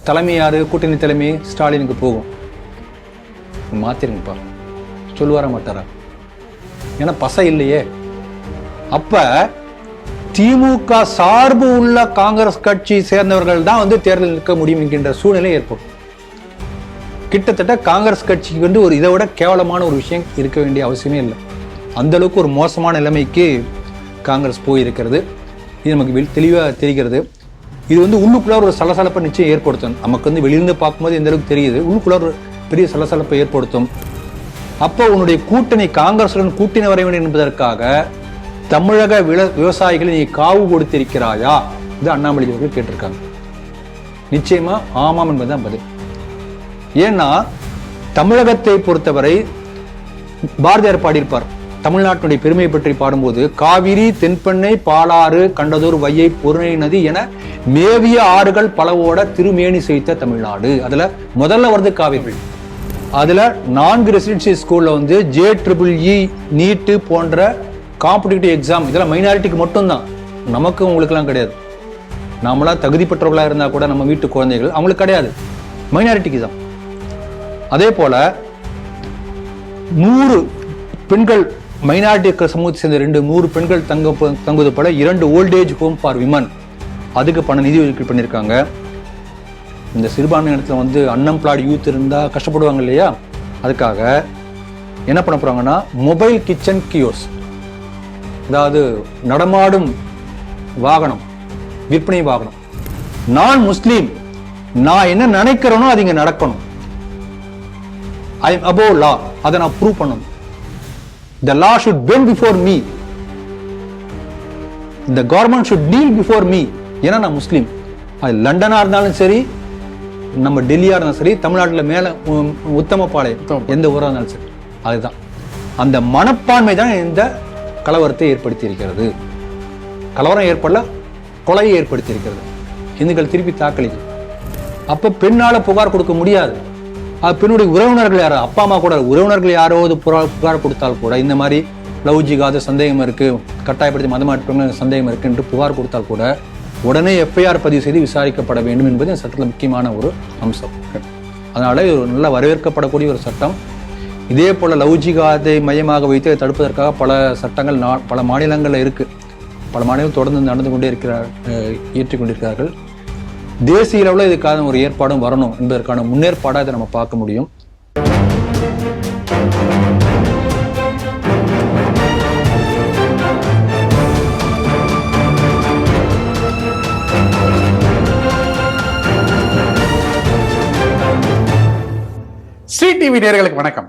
தலைமை யாரு? கூட்டணி தலைமை ஸ்டாலினுக்கு போகும். மாத்திருங்கப்பா, சொல்லுவார மாட்டாரா? ஏன்னா பசை இல்லையே. அப்ப திமுக சார்பு உள்ள காங்கிரஸ் கட்சி சேர்ந்தவர்கள் தான் தேர்தல் நிற்க முடியும் என்கின்ற சூழ்நிலை ஏற்படும். கிட்டத்தட்ட காங்கிரஸ் கட்சிக்கு ஒரு இதை விட கேவலமான ஒரு விஷயம் இருக்க வேண்டிய அவசியமே இல்லை. அந்த அளவுக்கு ஒரு மோசமான நிலைமைக்கு காங்கிரஸ் போயிருக்கிறது. இது நமக்கு தெளிவாக தெரிகிறது. இது உள்ளுக்குள்ள ஒரு சலசலப்பை நிச்சயம் ஏற்படுத்தும். நமக்கு வெளியிருந்து பார்க்கும்போது எந்த அளவுக்கு தெரியுது, உள்ளுக்குள்ள ஒரு பெரிய சலசலப்பை ஏற்படுத்தும். அப்போ உன்னுடைய கூட்டணி காங்கிரசுடன் கூட்டணி வர வேண்டும் என்பதற்காக தமிழக விவசாயிகளை நீ காவு கொடுத்திருக்கிறாயா? இது அண்ணாமலை அவர்கள் கேட்டிருக்காங்க. நிச்சயமா ஆமாம் என்பதுதான் பதில். ஏன்னா தமிழகத்தை பொறுத்தவரை பாரதியார் பாடியிருப்பார், தமிழ்நாட்டுடைய பெருமை பற்றி பாடும்போது, காவிரி தென்பெண்ணை பாலாறு கண்டதோர் வையை பொருணை நதி என மேவிய ஆறுகள் பலவோட திருமேனி செய்த தமிழ்நாடு. அதுல முதல்ல வருது காவிரி. அதுல 4 ரெசிடென்சியல் ஸ்கூல்ல JEEE நீட்டு போன்ற காம்படிட்டிவ் எக்ஸாம் இதெல்லாம் மைனாரிட்டிக்கு மட்டும்தான், நமக்கு உங்களுக்கு எல்லாம் கிடையாது. நாமளா தகுதி பெற்றவர்களா இருந்தா கூட நம்ம வீட்டு குழந்தைகள், அவங்களுக்கு கிடையாது, மைனாரிட்டிக்கு தான். அதே போல 100 பெண்கள் மைனாரிட்டி சமூகத்தை சேர்ந்த 100 பெண்கள் தங்குவது போல 2 ஓல்டேஜ் ஹோம் ஃபார் விமன், அதுக்கு பணம் நிதி ஒதுக்கீடு பண்ணியிருக்காங்க. இந்த சிறுபான்மையினத்துல அன்எம்ப்ளாய்டு யூத் இருந்தா கஷ்டப்படுவாங்க இல்லையா, அதுக்காக என்ன பண்ண போறாங்கன்னா மொபைல் கிச்சன் கியோஸ், அதாவது நடமாடும் வாகனம், விற்பனை வாகனம். நான் முஸ்லீம், நான் என்ன நினைக்கிறேனோ அது இங்க நடக்கணும். ஐ எம் above law, அதை நான் ப்ரூவ் பண்ணணும். The law should bend before me. The government should kneel before me. ஏன்னா நான் முஸ்லீம். அது லண்டனா இருந்தாலும் சரி, நம்ம டெல்லியா இருந்தாலும் சரி, தமிழ்நாட்டில் மேல உத்தமபாளையம் எந்த ஊரா இருந்தாலும் சரி, அதுதான். அந்த மனப்பான்மை தான் இந்த கலவரத்தை ஏற்படுத்தி இருக்கிறது. கலவரம் ஏற்படல, கொலையை ஏற்படுத்தி இருக்கிறது. இந்துக்கள் திருப்பி தாக்களிக்கு. அப்ப பெண்ணால புகார் கொடுக்க முடியாது. பெண்ணுடைய உறவினர்கள் யாரோ, அப்பா அம்மா கூட உறவினர்கள் யாராவது புகார் கொடுத்தால் கூட, இந்த மாதிரி லவ் ஜிகாத சந்தேகம் இருக்கு, கட்டாயப்படுத்தி மதமாற்ற சந்தேகம் இருக்கு என்று புகார் கொடுத்தால் கூட உடனே FIR பதிவு செய்து விசாரிக்கப்பட வேண்டும் என்பது சட்டத்தில் முக்கியமான ஒரு அம்சம். அதனால இது ஒரு நல்ல வரவேற்கப்படக்கூடிய ஒரு சட்டம். இதே போல லவ் ஜிகாதை மையமாக வைத்து தடுப்பதற்காக பல சட்டங்கள் பல மாநிலங்கள்ல இருக்கு. பல மாநிலங்கள் தொடர்ந்து நடந்து கொண்டே இயற்றிக் கொண்டிருக்கிறார்கள். தேசிய அளவில் இதுக்கான ஒரு ஏற்பாடும் வரணும் என்பதற்கான முன்னேற்பாடாக இதை நம்ம பார்க்க முடியும். ஸ்ரீ டிவி நேயர்களுக்கு வணக்கம்.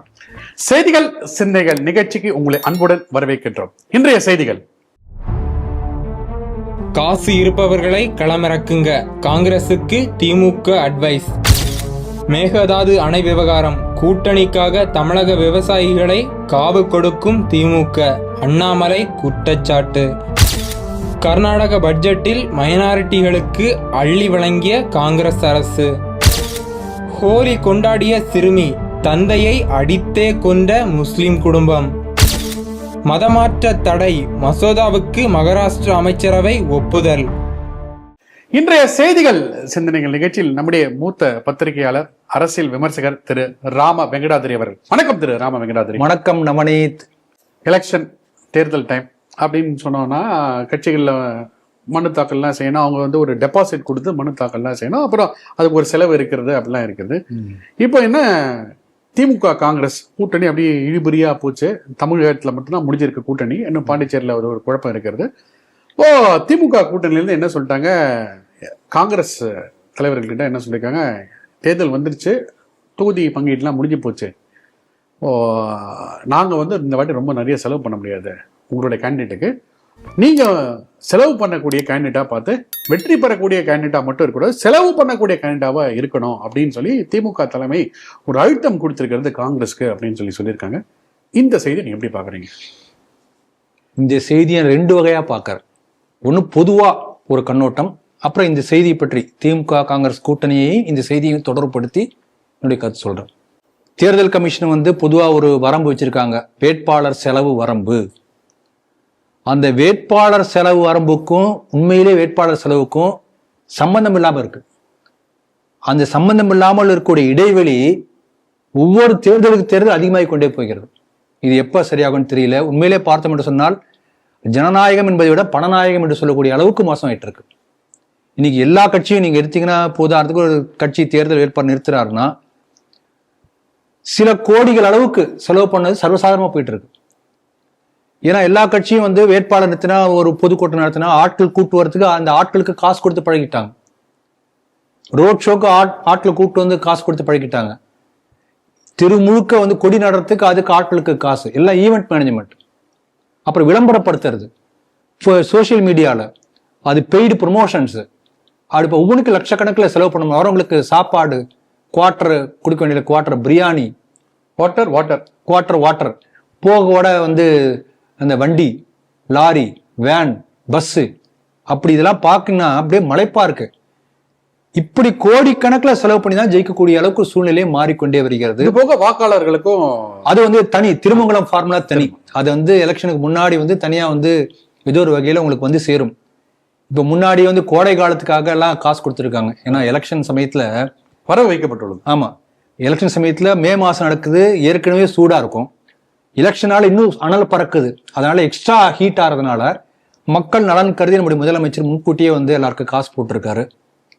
செய்திகள் சிந்தனைகள் நிகழ்ச்சிக்கு உங்களை அன்புடன் வரவேற்கின்றோம். இன்றைய செய்திகள்: காசு இருப்பவர்களை களமிறக்குங்க, காங்கிரசுக்கு திமுக அட்வைஸ். மேகதாது அணை விவகாரம், கூட்டணிக்காக தமிழக விவசாயிகளை காவு கொடுக்கும் திமுக, அண்ணாமலை குற்றச்சாட்டு. கர்நாடக பட்ஜெட்டில் மைனாரிட்டிகளுக்கு அள்ளி வழங்கிய காங்கிரஸ் அரசு. ஹோலி கொண்டாடிய சிறுமி, தந்தையை அடித்தே கொண்ட முஸ்லிம் குடும்பம். மதமாற்ற தடை மசோதாவுக்கு மகாராஷ்டிரா அமைச்சரவை ஒப்புதல். இன்றைய செய்திகள் சிந்தனைகள் நிகழ்ச்சியில் நம்முடைய மூத்த பத்திரிகையாளர், அரசியல் விமர்சகர் திரு ராம வெங்கடாதிரி அவர்கள். வணக்கம் திரு ராம வெங்கடாதிரி. வணக்கம் நவநீத். எலெக்ஷன் தேர்தல் டைம் அப்படின்னு சொன்னோம்னா கட்சிகள்ல மனு தாக்கல்லாம் செய்யணும், அவங்க ஒரு டெபாசிட் கொடுத்து மனு தாக்கல்லாம் செய்யணும், அப்புறம் அதுக்கு ஒரு செலவு இருக்கிறது அப்படிலாம் இருக்குது. இப்போ என்ன, திமுக காங்கிரஸ் கூட்டணி அப்படியே இழுபறியா போச்சு. தமிழகத்துல மட்டும்தான் முடிஞ்சிருக்க கூட்டணி, இன்னும் பாண்டிச்சேரியில ஒரு குழப்பம் இருக்கிறது. திமுக கூட்டணியிலேருந்து என்ன சொல்லிட்டாங்க, காங்கிரஸ் தலைவர்கள்கிட்ட என்ன சொல்லியிருக்காங்க, தேர்தல் வந்துருச்சு, தொகுதி பங்கீடுலாம் முடிஞ்சு போச்சு, நாங்கள் இந்த வாட்டி ரொம்ப நிறைய செலவு பண்ண முடியாது உங்களுடைய கேண்டிடேட்டுக்கு, நீங்கள் செலவு பண்ணக்கூடிய கேண்டிடேட்டா பார்த்து வெற்றி பெறக்கூடிய கேண்டிடேட்டா மட்டும் இருக்கக்கூடாது, செலவு பண்ணக்கூடிய கேண்டிடேட்டாவா இருக்கணும் அப்படின்னு சொல்லி திமுக தலைமை ஒரு அழுத்தம் கொடுத்திருக்கிறது காங்கிரஸ்க்கு அப்படின்னு சொல்லியிருக்காங்க. இந்த செய்தியை நீங்க எப்படி பாக்குறீங்க? இந்த செய்தியை 2 வகையா பார்க்கறேன். ஒன்று பொதுவா ஒரு கண்ணோட்டம், அப்புறம் இந்த செய்தியை பற்றி திமுக காங்கிரஸ் கூட்டணியை இந்த செய்தியை தொடர்புபடுத்தி என்னுடைய கருத்து சொல்றேன். தேர்தல் கமிஷன் பொதுவா ஒரு வரம்பு வச்சிருக்காங்க, வேட்பாளர் செலவு வரம்பு. அந்த வேட்பாளர் செலவு வரம்புக்கும் உண்மையிலே வேட்பாளர் செலவுக்கும் சம்பந்தம் இல்லாம இருக்கு. அந்த சம்பந்தம் இல்லாமல் இருக்கக்கூடிய இடைவெளி ஒவ்வொரு தேர்தலுக்கு தேர்தல் அதிகமாகிக் கொண்டே போகிறது. இது எப்ப சரியாகும்னு தெரியல. உண்மையிலே பார்த்தோம் என்று சொன்னால் ஜனநாயகம் என்பதை விட பணநாயகம் என்று சொல்லக்கூடிய அளவுக்கு மோசமாயிட்டு இருக்கு. இன்னைக்கு எல்லா கட்சியும் நீங்க எடுத்தீங்கன்னா, உதாரணத்துக்கு ஒரு கட்சி தேர்தல் வேட்பாளர் நிறுத்துறாருன்னா சில கோடிகள் அளவுக்கு செலவு பண்ணது சர்வசாதாரணமா போயிட்டு இருக்கு. ஏன்னா எல்லா கட்சியும் வந்து வேட்பாளர் நிறுத்தினா, ஒரு பொதுக்கூட்டம் நடத்தினா ஆட்கள் கூட்டு வரதுக்கு அந்த ஆட்களுக்கு காசு கொடுத்து பழகிட்டாங்க. ரோட் ஷோக்கு ஆட்கள் கூப்பிட்டு வந்து காசு கொடுத்து பழகிட்டாங்க. முழுக்க வந்து கொடி நடுறதுக்கு அதுக்கு ஆட்களுக்கு காசு, எல்லாம் ஈவெண்ட் மேனேஜ்மெண்ட். அப்புறம் விளம்பரப்படுத்துறது சோசியல் மீடியாவில், அது பெய்டு ப்ரொமோஷன்ஸ். அப்படி இப்போ ஒவ்வொன்றுக்கு லட்சக்கணக்கில் செலவு பண்ணணும். வரவங்களுக்கு சாப்பாடு, குவார்டர் கொடுக்க வேண்டிய குவார்டர் பிரியாணி, வாட்டர் போகோட வந்து அந்த வண்டி, லாரி, வேன், பஸ்ஸு, அப்படி இதெல்லாம் பார்க்கணும்னா அப்படியே மலைப்பா இருக்கு. இப்படி கோடிக்கணக்கில் செலவு பண்ணி தான் ஜெயிக்கக்கூடிய அளவுக்கு சூழ்நிலையை மாறிக்கொண்டே வருகிறது. இது போக வாக்காளர்களுக்கும் அது வந்து தனி திருமங்கலம் ஃபார்முலா தனி. அது வந்து எலெக்ஷனுக்கு முன்னாடி வந்து தனியா வந்து ஏதோ ஒரு வகையில உங்களுக்கு வந்து சேரும். இப்ப முன்னாடி வந்து கோடை காலத்துக்காக எல்லாம் காசு கொடுத்துருக்காங்க. ஏன்னா எலெக்ஷன் சமயத்துல வர வைக்கப்பட்டுள்ளது. ஆமா, எலெக்ஷன் சமயத்துல மே மாசம் நடக்குது, ஏற்கனவே சூடா இருக்கும். எலெக்ஷனால இன்னும் அனல் பறக்குது. அதனால எக்ஸ்ட்ரா ஹீட் ஆறதுனால மக்கள் நலன் கருதி நம்முடைய முதலமைச்சர் முன்கூட்டியே வந்து எல்லாருக்கும் காசு போட்டிருக்காரு.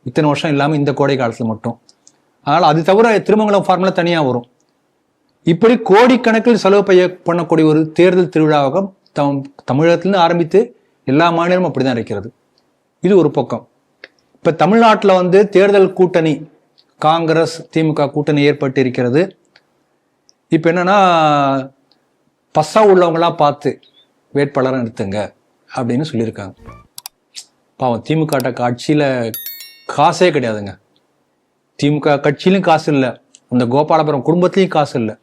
இத்தனை வருஷம் இல்லாம இந்த கோடை காலத்துல மட்டும். அதனால அது தவிர திருமங்கலம் ஃபார்முலா தனியா வரும். இப்படி கோடிக்கணக்கில் செலவு பண்ணக்கூடிய ஒரு தேர்தல் திருவிழாவாக தமிழகத்திலிருந்து ஆரம்பித்து எல்லா மாநிலமும் அப்படிதான் இருக்கிறது. இது ஒரு பக்கம். இப்ப தமிழ்நாட்டுல வந்து தேர்தல் கூட்டணி, காங்கிரஸ் திமுக கூட்டணி ஏற்பட்டு இருக்கிறது. இப்ப என்னன்னா, பசா உள்ளவங்களா பார்த்து வேட்பாளரை நிறுத்துங்க அப்படின்னு சொல்லியிருக்காங்க. பாவம், திமுக கட்சியில காசே கிடையாதுங்க. திமுக கட்சியிலும் காசு இல்லை, இந்த கோபாலபுரம் குடும்பத்திலையும் காசு இல்லை.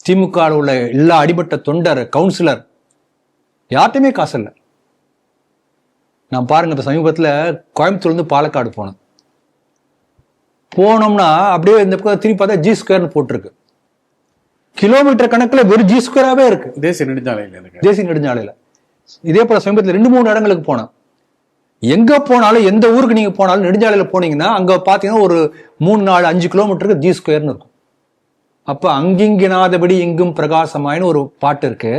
திமுக உள்ள எல்லா அடிபட்ட தொண்டர், கவுன்சிலர் யார்ட்டையுமே காசு இல்லை. நான் பாருங்க, இப்ப சமீபத்துல கோயம்புத்தூர்ல இருந்து பாலக்காடு போனோம்னா அப்படியே இந்த பக்கம் திரும்பி பார்த்தா ஜி ஸ்கொயர்னு போட்டிருக்கு. கிலோமீட்டர் கணக்குல வெறும் ஜி ஸ்கொயராகவே இருக்கு தேசிய நெடுஞ்சாலையில. இதே போல சமீபத்தில் 2-3 இடங்களுக்கு போனேன். எங்க போனாலும், எந்த ஊருக்கு நீங்க போனாலும் நெடுஞ்சாலையில போனீங்கன்னா அங்க பாத்தீங்கன்னா ஒரு 3-4-5 கிலோமீட்டருக்கு ஜி ஸ்கொயர்னு இருக்கும். அப்ப அங்கிங்கினாதபடி எங்கும் பிரகாசமாயின்னு ஒரு பாட்டு இருக்கு.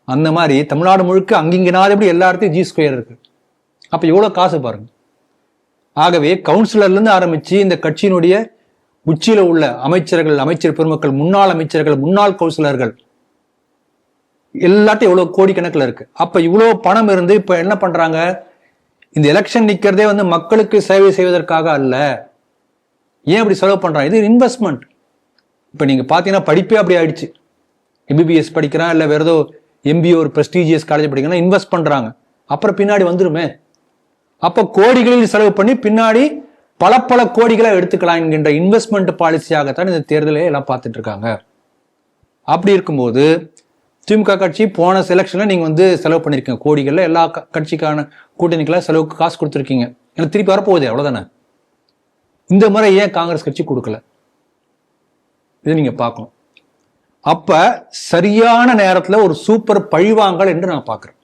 அந்த மாதிரி தமிழ்நாடு முழுக்க அங்கிங்கினாதபடி எல்லா இடத்தையும் ஜி ஸ்கொயர் இருக்கு. அப்ப எவ்வளவு காசு பாருங்க. ஆகவே கவுன்சிலர்ல இருந்து ஆரம்பிச்சு இந்த கட்சியினுடைய உச்சியில உள்ள அமைச்சர்கள், அமைச்சர் பெருமக்கள், முன்னாள் அமைச்சர்கள், முன்னாள் கவுன்சிலர்கள் எல்லாத்தையும் எவ்வளவு கோடிக்கணக்கில் இருக்கு. அப்ப இவ்வளவு பணம் இருந்து இப்ப என்ன பண்றாங்க, இந்த எலெக்ஷன் நிக்கிறதே வந்து மக்களுக்கு சேவை செய்வதற்காக அல்ல. ஏன் அப்படி செலவு பண்றாங்க? இது இன்வெஸ்ட்மெண்ட். இப்ப நீங்க பாத்தீங்கன்னா படிப்பே அப்படி ஆயிடுச்சு. MBBS படிக்கிறான், இல்ல வேற ஏதோ MBA ஒரு பிரஸ்டீஜியஸ் காலேஜ் படிக்கிறான், இன்வெஸ்ட் பண்றாங்க. அப்புறம் பின்னாடி வந்துருமே. அப்ப கோடிகளில் செலவு பண்ணி பின்னாடி பல கோடிகளை எடுத்துக்கலாம் என்கின்ற இன்வெஸ்ட்மெண்ட் பாலிசியாகத்தான் இந்த தேர்தலை எல்லாம் பார்த்துட்டு இருக்காங்க. அப்படி இருக்கும்போது திமுக கட்சி போன செலெக்ஷன்ல நீங்க வந்து செலவு பண்ணிருக்கீங்க கோடிகள்ல, எல்லா கட்சிக்கான கூட்டணிக்கெல்லாம் செலவுக்கு காசு கொடுத்துருக்கீங்க. ஏன்னா திருப்பி வரப்போகுது, அவ்வளவுதானே. இந்த முறை ஏன் காங்கிரஸ் கட்சி கொடுக்கல? இது நீங்க பார்க்கணும். அப்ப சரியான நேரத்துல ஒரு சூப்பர் பழிவாங்கல் என்று நான் பார்க்கிறேன்,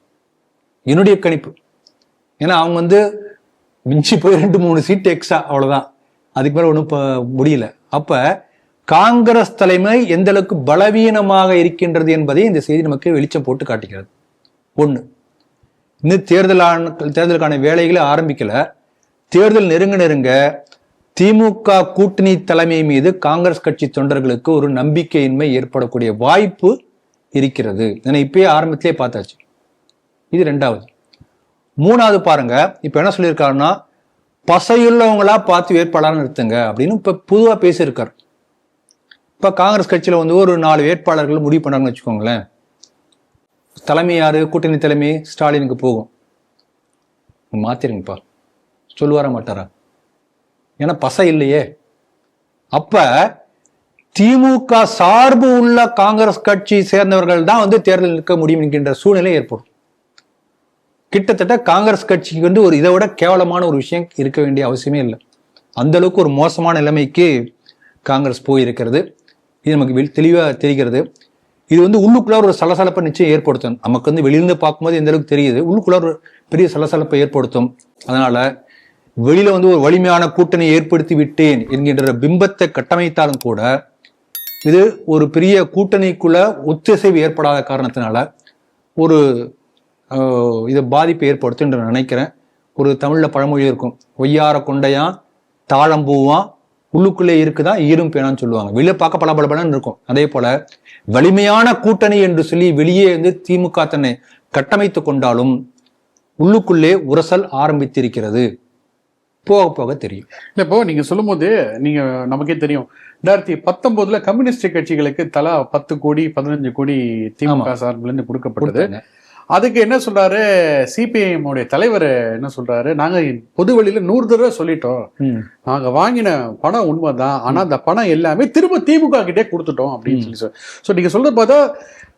என்னுடைய கணிப்பு. ஏன்னா அவங்க வந்து மிஞ்சி போய் 2-3 சீட் எக்ஸ்ட்ரா, அவ்வளவுதான். அதுக்கு மேல ஒன்றும் முடியல. அப்ப காங்கிரஸ் தலைமை எந்த அளவுக்கு பலவீனமாக இருக்கின்றது என்பதை இந்த செய்தி நமக்கு வெளிச்சம் போட்டு காட்டுகிறது. ஒண்ணு, இன்னும் தேர்தலுக்கான வேலைகளை ஆரம்பிக்கல. தேர்தல் நெருங்க திமுக கூட்டணி தலைமை மீது காங்கிரஸ் கட்சி தொண்டர்களுக்கு ஒரு நம்பிக்கையின்மை ஏற்படக்கூடிய வாய்ப்பு இருக்கிறது. ஏன்னா இப்பயே ஆரம்பத்திலே பார்த்தாச்சு. இது 2வது. 3வது பாருங்க, இப்ப என்ன சொல்லியிருக்காருன்னா, பசையுள்ளவங்களா பார்த்து வேட்பாளர் நிறுத்துங்க அப்படின்னு இப்ப பொதுவா பேசியிருக்காரு. இப்ப காங்கிரஸ் கட்சியில வந்து ஒரு 4 வேட்பாளர்கள் முடிவு பண்ணாங்கன்னு வச்சுக்கோங்களேன். தலைமை யாரு? கூட்டணி தலைமை ஸ்டாலினுக்கு போகும். மாத்திருங்கப்பா, சொல்லுவாரா மாட்டாரா? ஏன்னா பசை இல்லையே. அப்ப திமுக சார்பு உள்ள காங்கிரஸ் கட்சி சேர்ந்தவர்கள் தான் வந்து தேர்தல் நிற்க முடியும் என்கின்ற சூழ்நிலை ஏற்படும். கிட்டத்தட்ட காங்கிரஸ் கட்சிக்கு வந்து ஒரு இதை விட கேவலமான ஒரு விஷயம் இருக்க வேண்டிய அவசியமே இல்லை. அந்த அளவுக்கு ஒரு மோசமான நிலைமைக்கு காங்கிரஸ் போயிருக்கிறது. இது நமக்கு தெளிவா தெரிகிறது. இது வந்து உள்ளுக்குள்ள ஒரு சலசலப்பை நிச்சயம் ஏற்படுத்தும். நமக்கு வந்து வெளியிருந்து பார்க்கும்போது எந்த அளவுக்கு தெரியுது, உள்ளுக்குள்ள ஒரு பெரிய சலசலப்பை ஏற்படுத்தும். அதனால வெளியில வந்து ஒரு வலிமையான கூட்டணி ஏற்படுத்தி விட்டேன் என்கின்ற பிம்பத்தை கட்டமைத்தாலும் கூட இது ஒரு பெரிய கூட்டணிக்குள்ள ஒத்திசைவு ஏற்படாத காரணத்தினால ஒரு இது பாதிப்பை ஏற்படுத்தும் என்று நினைக்கிறேன். ஒரு தமிழ்ல பழமொழி இருக்கும், ஒய்யார கொண்டையா தாழம்பூவா உள்ளுக்குள்ளே இருக்குதான் ஈரும் பேனான்னு சொல்லுவாங்க. வெளியே பார்க்க பலபலன்னு இருக்கும். அதே போல வலிமையான கூட்டணி என்று சொல்லி வெளியே வந்து திமுக தன்னை கட்டமைத்து கொண்டாலும் உள்ளுக்குள்ளே உரசல் ஆரம்பித்திருக்கிறது. போக போக தெரியும். இப்போ நீங்க சொல்லும் போது நீங்க நமக்கே தெரியும் 2019 கம்யூனிஸ்ட் கட்சிகளுக்கு தலா 10 கோடி 15 கோடி திமுக சார்பில் இருந்து கொடுக்கப்பட்டது. அதுக்கு என்ன சொல்றாரு சிபிஐஎம் உடைய தலைவர் என்ன சொல்றாரு, நாங்க பொது வழியில 100 தடவை சொல்லிட்டோம், நாங்க வாங்கின பணம் உண்மைதான், ஆனா அந்த பணம் எல்லாமே திரும்ப திமுக கிட்டே கொடுத்துட்டோம் அப்படின்னு சொல்லி நீங்க சொல்றது பார்த்தா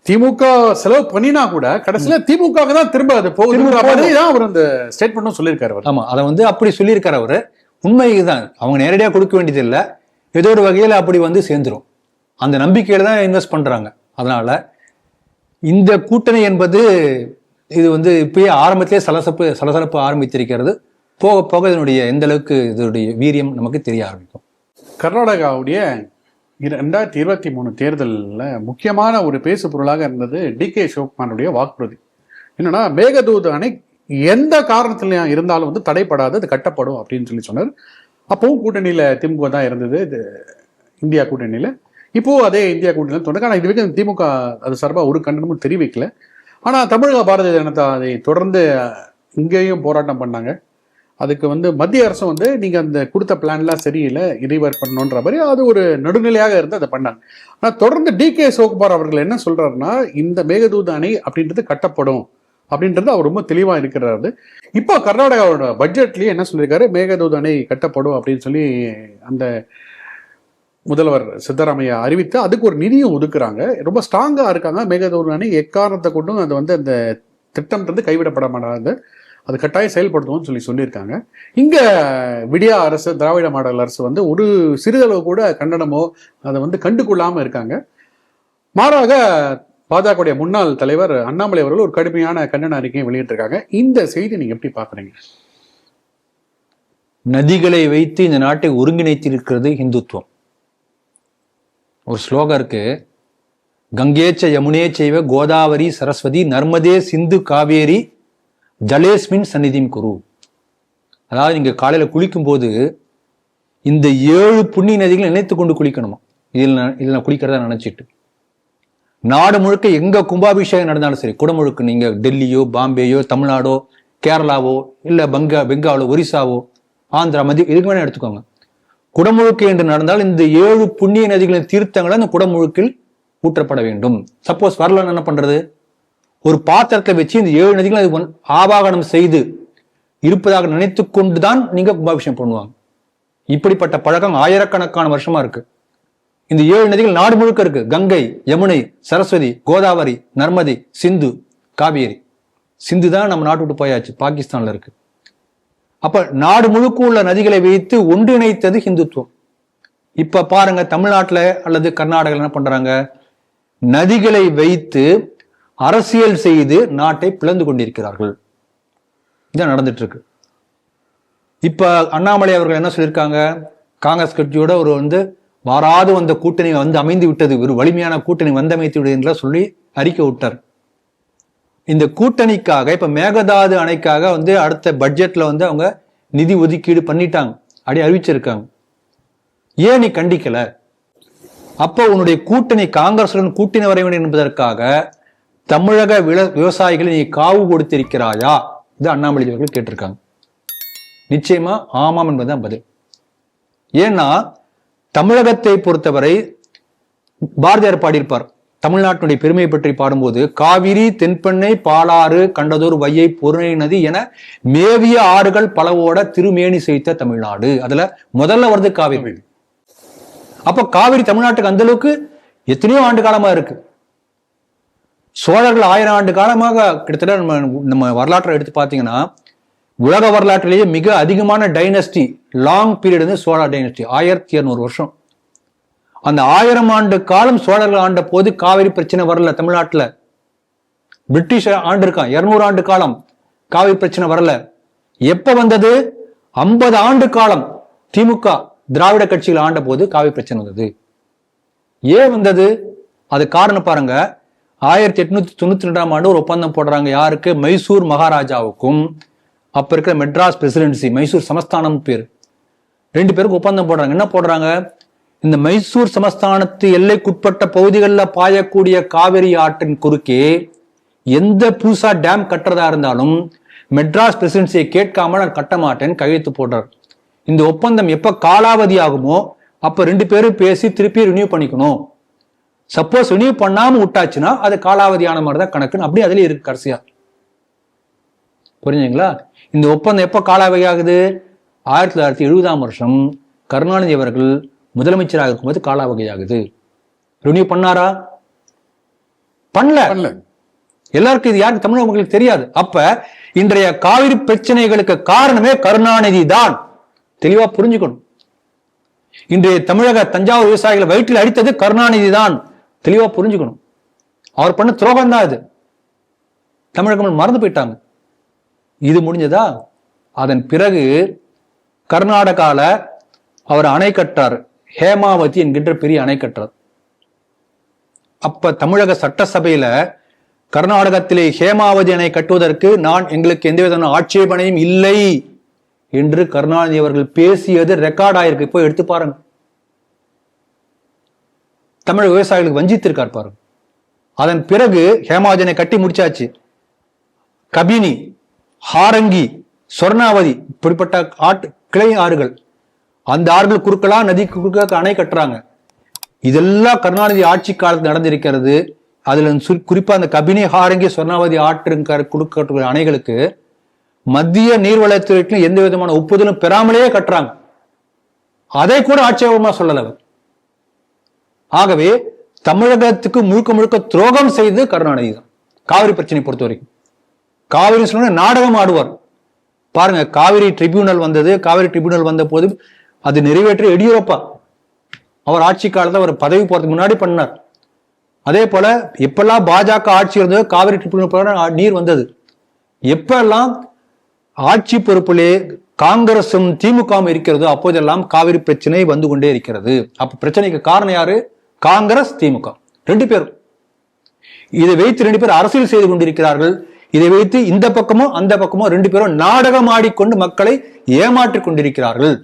திமுக செலவு பண்ணினா கூட கடைசியில திமுக தான் திரும்ப அது போகுதுதான் அவர் அந்த ஸ்டேட்மெண்ட்டும் சொல்லியிருக்காரு. ஆமா, அதை வந்து அப்படி சொல்லியிருக்காரு அவரு. உண்மைதான், அவங்க நேரடியா கொடுக்க வேண்டியது இல்லை, ஏதோ ஒரு வகையில அப்படி வந்து சேர்ந்துரும். அந்த நம்பிக்கையில தான் இன்வெஸ்ட் பண்றாங்க. அதனால இந்த கூட்டணி என்பது இது வந்து இப்பயே ஆரம்பத்திலே சலசலப்பு ஆரம்பித்திருக்கிறது. போக போக இதனுடைய எந்த அளவுக்கு இதனுடைய வீரியம் நமக்கு தெரிய ஆரம்பிக்கும். கர்நாடகாவுடைய 2023 தேர்தலில் முக்கியமான ஒரு பேசு பொருளாக இருந்தது டிகே சிவகுமாருடைய வாக்குறுதி. என்னன்னா, மேகதூது அணை எந்த காரணத்துல இருந்தாலும் வந்து தடைப்படாது, அது கட்டப்படும் அப்படின்னு சொல்லி சொன்னார். அப்பவும் கூட்டணியில திமுக தான் இருந்தது, இந்தியா கூட்டணியில. இப்போ அதே இந்தியா கூட்டணியில் தொடங்க. ஆனால் இது வரைக்கும் திமுக அது சார்பாக ஒரு கண்டனமும் தெரிவிக்கல. ஆனால் தமிழக பாரதிய ஜனதா அதை தொடர்ந்து இங்கேயும் போராட்டம் பண்ணாங்க. அதுக்கு வந்து மத்திய அரசும் வந்து நீங்க அந்த கொடுத்த பிளான்லாம் சரியில்லை, ரீவர்க் பண்ணணுன்ற மாதிரி அது ஒரு நடுநிலையாக இருந்து அதை பண்ணாங்க. ஆனால் தொடர்ந்து டிகே சிவகுமார் அவர்கள் என்ன சொல்றாருன்னா, இந்த மேகதூது அணை அப்படின்றது கட்டப்படும் அப்படின்றது அவர் ரொம்ப தெளிவா இருக்கிறாரு. இப்போ கர்நாடகாவோட பட்ஜெட்லயே என்ன சொல்லியிருக்காரு, மேகதூது அணை கட்டப்படும் அப்படின்னு சொல்லி அந்த முதல்வர் சித்தராமையா அறிவித்து அதுக்கு ஒரு நிதியும் ஒதுக்குறாங்க. ரொம்ப ஸ்ட்ராங்கா இருக்காங்க. மேகதூது அணை எக்காரணத்தை கொண்டும் அது வந்து அந்த திட்டம்ன்றது கைவிடப்பட மாட்டாது, அது கட்டாயம் செயல்படுத்துவோம்னு சொல்லியிருக்காங்க. இங்க விடியா அரசு, திராவிட மாடல் அரசு வந்து ஒரு சிறிதளவு கூட கண்டனமோ அதை வந்து கண்டுகொள்ளாம இருக்காங்க. மாறாக பாஜகவுடைய முன்னாள் தலைவர் அண்ணாமலை அவர்கள் ஒரு கடுமையான கண்டன அறிக்கையை வெளியிட்டிருக்காங்க. இந்த செய்தி நீங்க எப்படி பாக்குறீங்க? நதிகளை வைத்து இந்த நாட்டை ஒருங்கிணைத்திருக்கிறது இந்துத்துவம். ஒரு ஸ்லோகம் இருக்கு, கங்கேச்ச யமுனே செய்வ கோதாவரி சரஸ்வதி நர்மதே சிந்து காவேரி ஜலேஸ்மின் சந்நிதிம் குரு. அதாவது நீங்க காலையில குளிக்கும் போது இந்த 7 புண்ணிய நதிகளை நினைத்து கொண்டு குளிக்கணுமா. இதில் நான் குளிக்கிறதா நினைச்சிட்டு நாடு முழுக்க எங்க கும்பாபிஷேகம் நடந்தாலும் சரி, குடமுழுக்கு நீங்க டெல்லியோ பாம்பேயோ தமிழ்நாடோ கேரளாவோ இல்ல பெங்காலோ ஒரிசாவோ ஆந்திரா மத்திய இதுக்கு வேணா எடுத்துக்கோங்க, குடமுழுக்கு என்று நடந்தால் இந்த 7 புண்ணிய நதிகளின் தீர்த்தங்களை அந்த குடமுழுக்கில் ஊற்றப்பட வேண்டும். சப்போஸ் வரலன்னு என்ன பண்றது, ஒரு பாத்திரத்தை வச்சு இந்த 7 நதிகளை ஆவாகனம் செய்து இருப்பதாக நினைத்து கொண்டுதான் நீங்க கும்பாபிஷேகம் பண்ணுவாங்க. இப்படிப்பட்ட பழக்கம் ஆயிரக்கணக்கான வருஷமா இருக்கு. இந்த 7 நதிகள் நாடு முழுக்க இருக்கு. கங்கை, யமுனை, சரஸ்வதி, கோதாவரி, நர்மதி, சிந்து, காவேரி. சிந்து தான் நம்ம நாட்டு விட்டு போயாச்சு, பாகிஸ்தான்ல இருக்கு. அப்ப நாடு முழுக்க உள்ள நதிகளை வைத்து ஒன்றிணைத்தது ஹிந்துத்துவம். இப்ப பாருங்க, தமிழ்நாட்டுல அல்லது கர்நாடகாவில் என்ன பண்றாங்க, நதிகளை வைத்து அரசியல் செய்து நாட்டை பிளந்து கொண்டிருக்கிறார்கள். இதான் நடந்துட்டு இருக்கு. இப்ப அண்ணாமலை அவர்கள் என்ன சொல்லியிருக்காங்க, காங்கிரஸ் கட்சியோட ஒரு வாராது வந்த கூட்டணி அமைந்து விட்டது, ஒரு வலிமையான கூட்டணி வந்தமைத்து விட்டது என்று சொல்லி அறிக்கை விட்டார். இந்த கூட்டணிக்காக இப்ப மேகதாது அணைக்காக அடுத்த பட்ஜெட்ல அவங்க நிதி ஒதுக்கீடு பண்ணிட்டாங்க, அப்படி அறிவிச்சிருக்காங்க. ஏன் நீ கண்டிக்கல? அப்ப உன்னுடைய கூட்டணி காங்கிரசுடன் கூட்டணி வர வேண்டும் என்பதற்காக தமிழக விவசாயிகளை நீ காவு கொடுத்திருக்கிறாயா? இது அண்ணாமலை அவர்கள் கேட்டிருக்காங்க. நிச்சயமா ஆமாம் என்பதுதான் பதில். ஏன்னா தமிழகத்தை பொறுத்தவரை பாரதியார் பாடியிருப்பார், தமிழ்நாட்டினுடைய பெருமையை பற்றி பாடும்போது, காவிரி தென்பெண்ணை பாலாறு கண்டதோர் வையை பொருணை நதி என மேவிய ஆறுகள் பலவோட திருமேனி செய்த தமிழ்நாடு. அதுல முதல்ல வருது காவிரி. அப்ப காவிரி தமிழ்நாட்டுக்கு அந்த அளவுக்கு எத்தனையோ ஆண்டு காலமா இருக்கு. சோழர்கள் 1000 ஆண்டு காலமாக கிட்டத்தட்ட நம்ம வரலாற்றை எடுத்து பார்த்தீங்கன்னா, உலக வரலாற்றிலேயே மிக அதிகமான dynasty long period Chola dynasty 1200 வருஷம். அந்த 1000 ஆண்டு காலம் சோழர்கள் ஆண்ட போது காவிரி பிரச்சனை வரல தமிழ்நாட்டுல. பிரிட்டிஷ் ஆண்டு இருக்கான் 200 ஆண்டு காலம், காவிரி பிரச்சனை வரல. எப்ப வந்தது? 50 ஆண்டு காலம் திமுக திராவிட கட்சிகள் ஆண்ட போது காவிரி பிரச்சனை வந்தது. ஏன் வந்தது? அது காரணம் பாருங்க. 1892ஆம் ஆண்டு ஒரு ஒப்பந்தம் போடுறாங்க. யாருக்கு? மைசூர் மகாராஜாவுக்கும் அப்ப இருக்கிற மெட்ராஸ் பிரசிடென்சி, மைசூர் சமஸ்தானம் பேர், 2 பேருக்கு ஒப்பந்தம் போடுறாங்க. என்ன போடுறாங்க? இந்த மைசூர் சமஸ்தானத்து எல்லைக்குட்பட்ட பகுதிகளில் பாயக்கூடிய காவிரி ஆற்றின் குறுக்கே எந்த புதுசா டேம் கட்டுறதா இருந்தாலும் மெட்ராஸ் பிரசிடென்சியை கேட்காம நான் கட்ட மாட்டேன்னு கையெழுத்து போடுறார். இந்த ஒப்பந்தம் எப்ப காலாவதி ஆகுமோ அப்ப 2 பேரும் பேசி திருப்பி ரினியூ பண்ணிக்கணும். சப்போஸ் ரினியூ பண்ணாம விட்டாச்சுன்னா அது காலாவதியான மாதிரி தான் கணக்குன்னு அப்படி அதுல இருக்கு கடைசியா. புரிஞ்சுங்களா? இந்த ஒப்பந்தம் எப்ப காலாவதி ஆகுது? 1970ஆம் வருஷம் கருணாநிதி அவர்கள் முதலமைச்சராக இருக்கும்போது காலாவதி ஆகுது. ரினியூ பண்ணாரா? பண்ணல. எல்லாருக்கும் இது யாருக்கு தமிழக மக்களுக்கு தெரியாது. அப்ப இன்றைய காவிரி பிரச்சனைகளுக்கு காரணமே கருணாநிதி தான். தெளிவா புரிஞ்சுக்கணும். இன்றைய தமிழக தஞ்சாவூர் விவசாயிகளை வயிற்றில் அடித்தது கருணாநிதி தான். தெளிவா புரிஞ்சுக்கணும். அவர் பண்ண துரோகம் தான் இது. தமிழகம் மறந்து போயிட்டாங்க. இது முடிஞ்சதா? அதன் பிறகு கர்நாடகால அவர் அணை கட்டார். ஹேமாவதி என்கின்ற பெரிய அணை கட்டார். அப்ப தமிழக சட்டசபையில கர்நாடகத்திலே ஹேமாவதி அணை கட்டுவதற்கு எங்களுக்கு எந்த விதமான ஆட்சேபனையும் இல்லை என்று கருணாநிதி அவர்கள் பேசியது ரெக்கார்ட் ஆயிருக்கு. இப்போ எடுத்து பாருங்க. தமிழக விவசாயிகளுக்கு வஞ்சித்திருக்கார் பாருங்க. அதன் பிறகு ஹேமாவதி அணை கட்டி முடிச்சாச்சு. கபினி, ஹாரங்கி, சொர்ணாவதி இப்படிப்பட்ட கிளை ஆறுகள், அந்த ஆறுகள் குறுக்கலா நதி குறுக்க அணை கட்டுறாங்க. இதெல்லாம் கருணாநிதி ஆட்சி காலத்தில் நடந்திருக்கிறது. அதுல குறிப்பா அந்த கபினி, ஹாரங்கி, சொர்ணாவதி குறுக்க அணைகளுக்கு மத்திய நீர்வளத்துறைக்கு எந்த விதமான ஒப்புதலும் பெறாமலேயே கட்டுறாங்க. அதை கூட ஆட்சேபமா சொல்லல. ஆகவே தமிழகத்துக்கு முழுக்க முழுக்க துரோகம் செய்து கருணாநிதி தான். காவிரி பிரச்சனை பொறுத்த வரைக்கும் காவிரி சொன்ன நாடகம் ஆடுவார் பாருங்க. காவிரி ட்ரிபியூனல் வந்தது. காவிரி ட்ரிபியூனல் வந்த போது அது நிறைவேற்ற எடியூரப்பா அவர் ஆட்சி காலத்தை அவர் பதவி போறதுக்கு முன்னாடி பண்ணார். அதே போல எப்பெல்லாம் பாஜக ஆட்சி இருந்ததோ காவிரி ட்ரிபியூனல் நீர் வந்தது. எப்பெல்லாம் ஆட்சி பொறுப்பிலே காங்கிரசும் திமுகவும் இருக்கிறதோ அப்போதெல்லாம் காவிரி பிரச்சனை வந்து கொண்டே இருக்கிறது. அப்ப பிரச்சனைக்கு காரணம் யாரு? காங்கிரஸ், திமுக 2 பேரும். இதை வைத்து 2 பேர் அரசியல் செய்து கொண்டிருக்கிறார்கள். இதை வைத்து இந்த பக்கமோ அந்த பக்கமோ 2 பேரும் நாடகம் ஆடிக்கொண்டு மக்களை ஏமாற்றிக் கொண்டிருக்கிறார்கள்.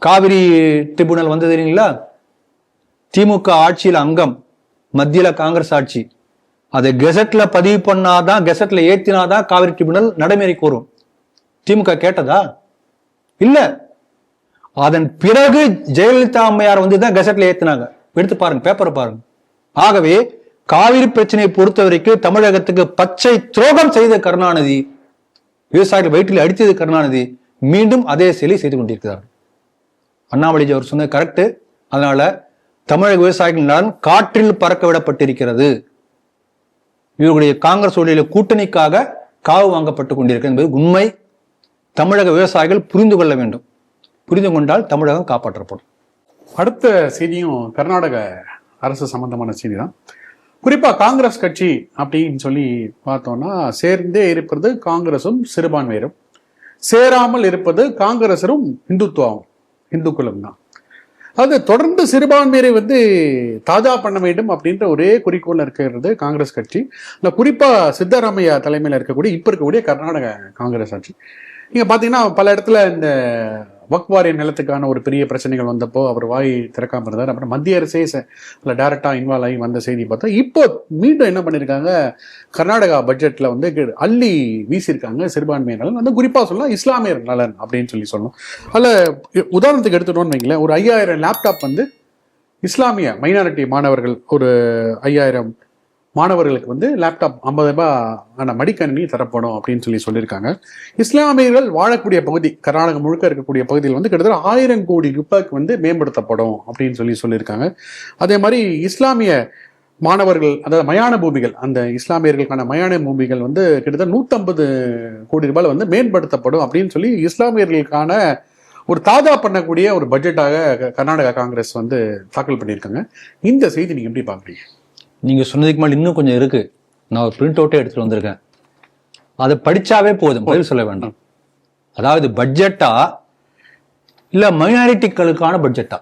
காவிரி ட்ரிபியூனல் வந்தது இல்லைங்களா? திமுக ஆட்சியில் அங்கம், மத்தியில காங்கிரஸ் ஆட்சி. அதை கெசட்ல பதிவு பண்ணாதான், கெசட்ல ஏத்தினாதான் காவிரி ட்ரிபியூனல் நடைமுறைக்கு வரும். திமுக கேட்டதா? இல்ல. அதன் பிறகு ஜெயலலிதா அம்மையார் வந்துதான் கெசட்ல ஏத்தினாங்க. எடுத்து பாருங்க, பேப்பரை பாருங்க. ஆகவே காவிரி பிரச்சனையை பொறுத்த வரைக்கும் தமிழகத்துக்கு பச்சை துரோகம் செய்த கருணாநிதி, விவசாயிகள் வயிற்றில் அடித்தது கருணாநிதி, மீண்டும் அதே செயலை செய்து கொண்டிருக்கிறார். அண்ணாமலை அவர் சொன்னது கரெக்ட். அதனால தமிழக விவசாயிகள் நலன் காற்றில் பறக்க விடப்பட்டிருக்கிறது. இவர்களுடைய காங்கிரஸ் உடைய கூட்டணிக்காக காவு வாங்கப்பட்டுக் கொண்டிருக்கிறது என்பது உண்மை. தமிழக விவசாயிகள் புரிந்து கொள்ள வேண்டும். புரிந்து கொண்டால் தமிழகம் காப்பாற்றப்படும். அடுத்த செய்தியும் கர்நாடக அரசு சம்பந்தமான செய்தி தான். குறிப்பா காங்கிரஸ் கட்சி அப்படின்னு சொல்லி பார்த்தோம்னா, சேர்ந்தே இருப்பது காங்கிரசும் சிறுபான்மையரும், சேராமல் இருப்பது காங்கிரசரும் இந்துக்களும் தான். அது தொடர்ந்து சிறுபான்மையரை தாஜா பண்ண வேண்டும் அப்படின்ற ஒரே குறிக்கோள் இருக்கிறது காங்கிரஸ் கட்சி. இல்லை, குறிப்பா சித்தராமையா தலைமையில் இப்ப இருக்கக்கூடிய கர்நாடக காங்கிரஸ் ஆட்சி. நீங்க பாத்தீங்கன்னா பல இடத்துல இந்த வக்ஃப் வாரிய நிலத்துக்கான ஒரு பெரிய பிரச்சனைகள் வந்தப்போ அவர் வாய் திறக்காம இருந்தார். அப்புறம் மத்திய அரசே டைரக்டா இன்வால்வ் ஆகி வந்த செய்தி பார்த்தா, இப்போ மீண்டும் என்ன பண்ணிருக்காங்க, கர்நாடகா பட்ஜெட்ல அள்ளி வீசியிருக்காங்க சிறுபான்மையினர் நலன். குறிப்பா சொல்லலாம் இஸ்லாமியர் நலன் அப்படின்னு சொல்லணும். அதுல உதாரணத்துக்கு எடுத்துட்டோம்னு வைங்களேன், ஒரு 5000 லேப்டாப் இஸ்லாமிய மைனாரிட்டி மாணவர்கள், ஒரு 5000 மாணவர்களுக்கு லேப்டாப் 50 ரூபாய் மடிக்கணினி தரப்படும் அப்படின்னு சொல்லியிருக்காங்க. இஸ்லாமியர்கள் வாழக்கூடிய பகுதி, கர்நாடகம் முழுக்க இருக்கக்கூடிய பகுதியில் கிட்டத்தட்ட 1000 கோடி ரூபாய்க்கு மேம்படுத்தப்படும் அப்படின்னு சொல்லியிருக்காங்க. அதே மாதிரி இஸ்லாமிய மாணவர்கள், அதாவது மயான பூமிகள், அந்த இஸ்லாமியர்களுக்கான மயான பூமிகள் கிட்டத்தட்ட 150 கோடி ரூபாய் மேம்படுத்தப்படும் அப்படின்னு இஸ்லாமியர்களுக்கான ஒரு தாஜா பண்ணக்கூடிய ஒரு பட்ஜெட்டாக கர்நாடகா காங்கிரஸ் தாக்கல் பண்ணியிருக்காங்க. இந்த செய்தி நீங்க எப்படி பாக்குறீங்க? நீங்க சொன்னதுக்கு மேல இன்னும் கொஞ்சம் இருக்கு. நான் ஒரு பிரிண்ட் அவுட்டே எடுத்துட்டு வந்திருக்கேன். அதை படிச்சாவே போதும், பதில் சொல்ல வேண்டாம். அதாவது பட்ஜெட்டா இல்ல மைனாரிட்டிகளுக்கான பட்ஜெட்டா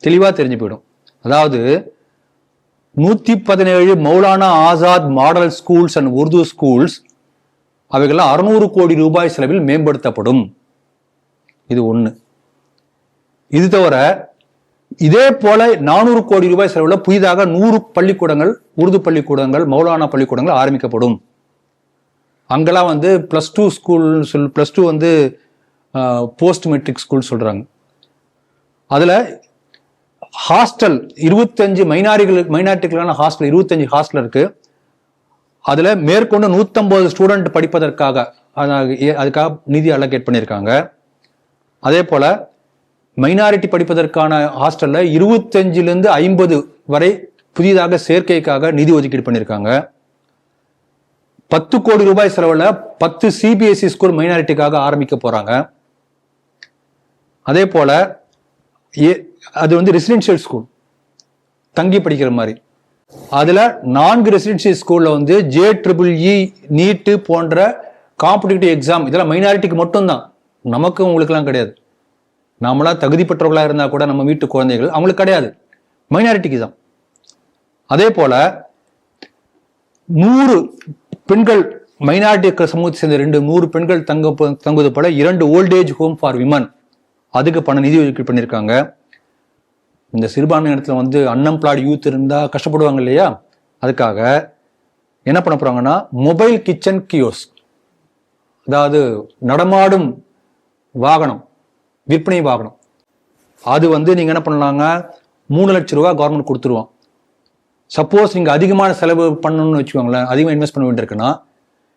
தெளிவா தெரிஞ்சு போயிடும். அதாவது 117 Maulana Azad model schools and Urdu schools அவைகள்லாம் 600 கோடி ரூபாய் செலவில் மேம்படுத்தப்படும். இது ஒண்ணு. இது தவிர இதே போல 400 கோடி ரூபாய் செலவில் புதிதாக 100 பள்ளிக்கூடங்கள், உருது பள்ளிக்கூடங்கள், மௌலானா பள்ளிக்கூடங்கள் ஆரம்பிக்கப்படும். அங்கெல்லாம் வந்து +2 ஸ்கூல் +2 வந்து போஸ்ட் மெட்ரிக் ஸ்கூல் சொல்றாங்க. அதுல ஹாஸ்டல் 25 மைனாரிட்டிகளுக்கான ஹாஸ்டல் 25 ஹாஸ்டல் இருக்கு. அதுல மேற்கொண்டு 150 ஸ்டூடெண்ட் படிப்பதற்காக அதுக்காக நிதி அலோகேட் பண்ணியிருக்காங்க. அதே போல மைனாரிட்டி படிப்பதற்கான ஹாஸ்டல்ல 25லிருந்து 50 வரை புதிதாக சேர்க்கைக்காக நிதி ஒதுக்கீடு பண்ணியிருக்காங்க. 10 கோடி ரூபாய் செலவுல 10 CBSE ஸ்கூல் மைனாரிட்டிக்காக ஆரம்பிக்க போறாங்க. அதே போல அது வந்து ரெசிடென்ஷியல் ஸ்கூல், தங்கி படிக்கிற மாதிரி. அதுல 4 ரெசிடென்ஷியல் ஸ்கூல்ல வந்து JEE நீட் போன்ற காம்படிட்டிவ் எக்ஸாம் இதெல்லாம் மைனாரிட்டிக்கு மட்டும்தான், நமக்கு உங்களுக்குலாம் கிடையாது. நாமளா தகுதி பெற்றவர்களா இருந்தா கூட நம்ம வீட்டு குழந்தைகள் அவங்களுக்கு கிடையாது, மைனாரிட்டிக்கு தான். அதே போல 100 பெண்கள் மைனாரிட்டி சமூகத்தை சேர்ந்த 100 பெண்கள் தங்குவது போல 2 ஓல்டேஜ் ஹோம் ஃபார் விமன் அதுக்கு பண நிதி ஒதுக்கீடு பண்ணியிருக்காங்க. இந்த சிறுபான்மை இடத்துல வந்து அன்எம்ப்ளாய்டு யூத் இருந்தா கஷ்டப்படுவாங்க இல்லையா, அதுக்காக என்ன பண்ண போறாங்கன்னா மொபைல் கிச்சன் கியோஸ், அதாவது நடமாடும் வாகனம், விற்பனை வாகனம். அது வந்து நீங்க என்ன பண்ணலாங்க 3 லட்சம் ரூபாய் கவர்மெண்ட் கொடுத்துருவோம். சப்போஸ் நீங்க அதிகமான செலவு பண்ணணும்னு வச்சுக்கோங்களேன், அதிகமாக இன்வெஸ்ட் பண்ண வேண்டியிருக்குன்னா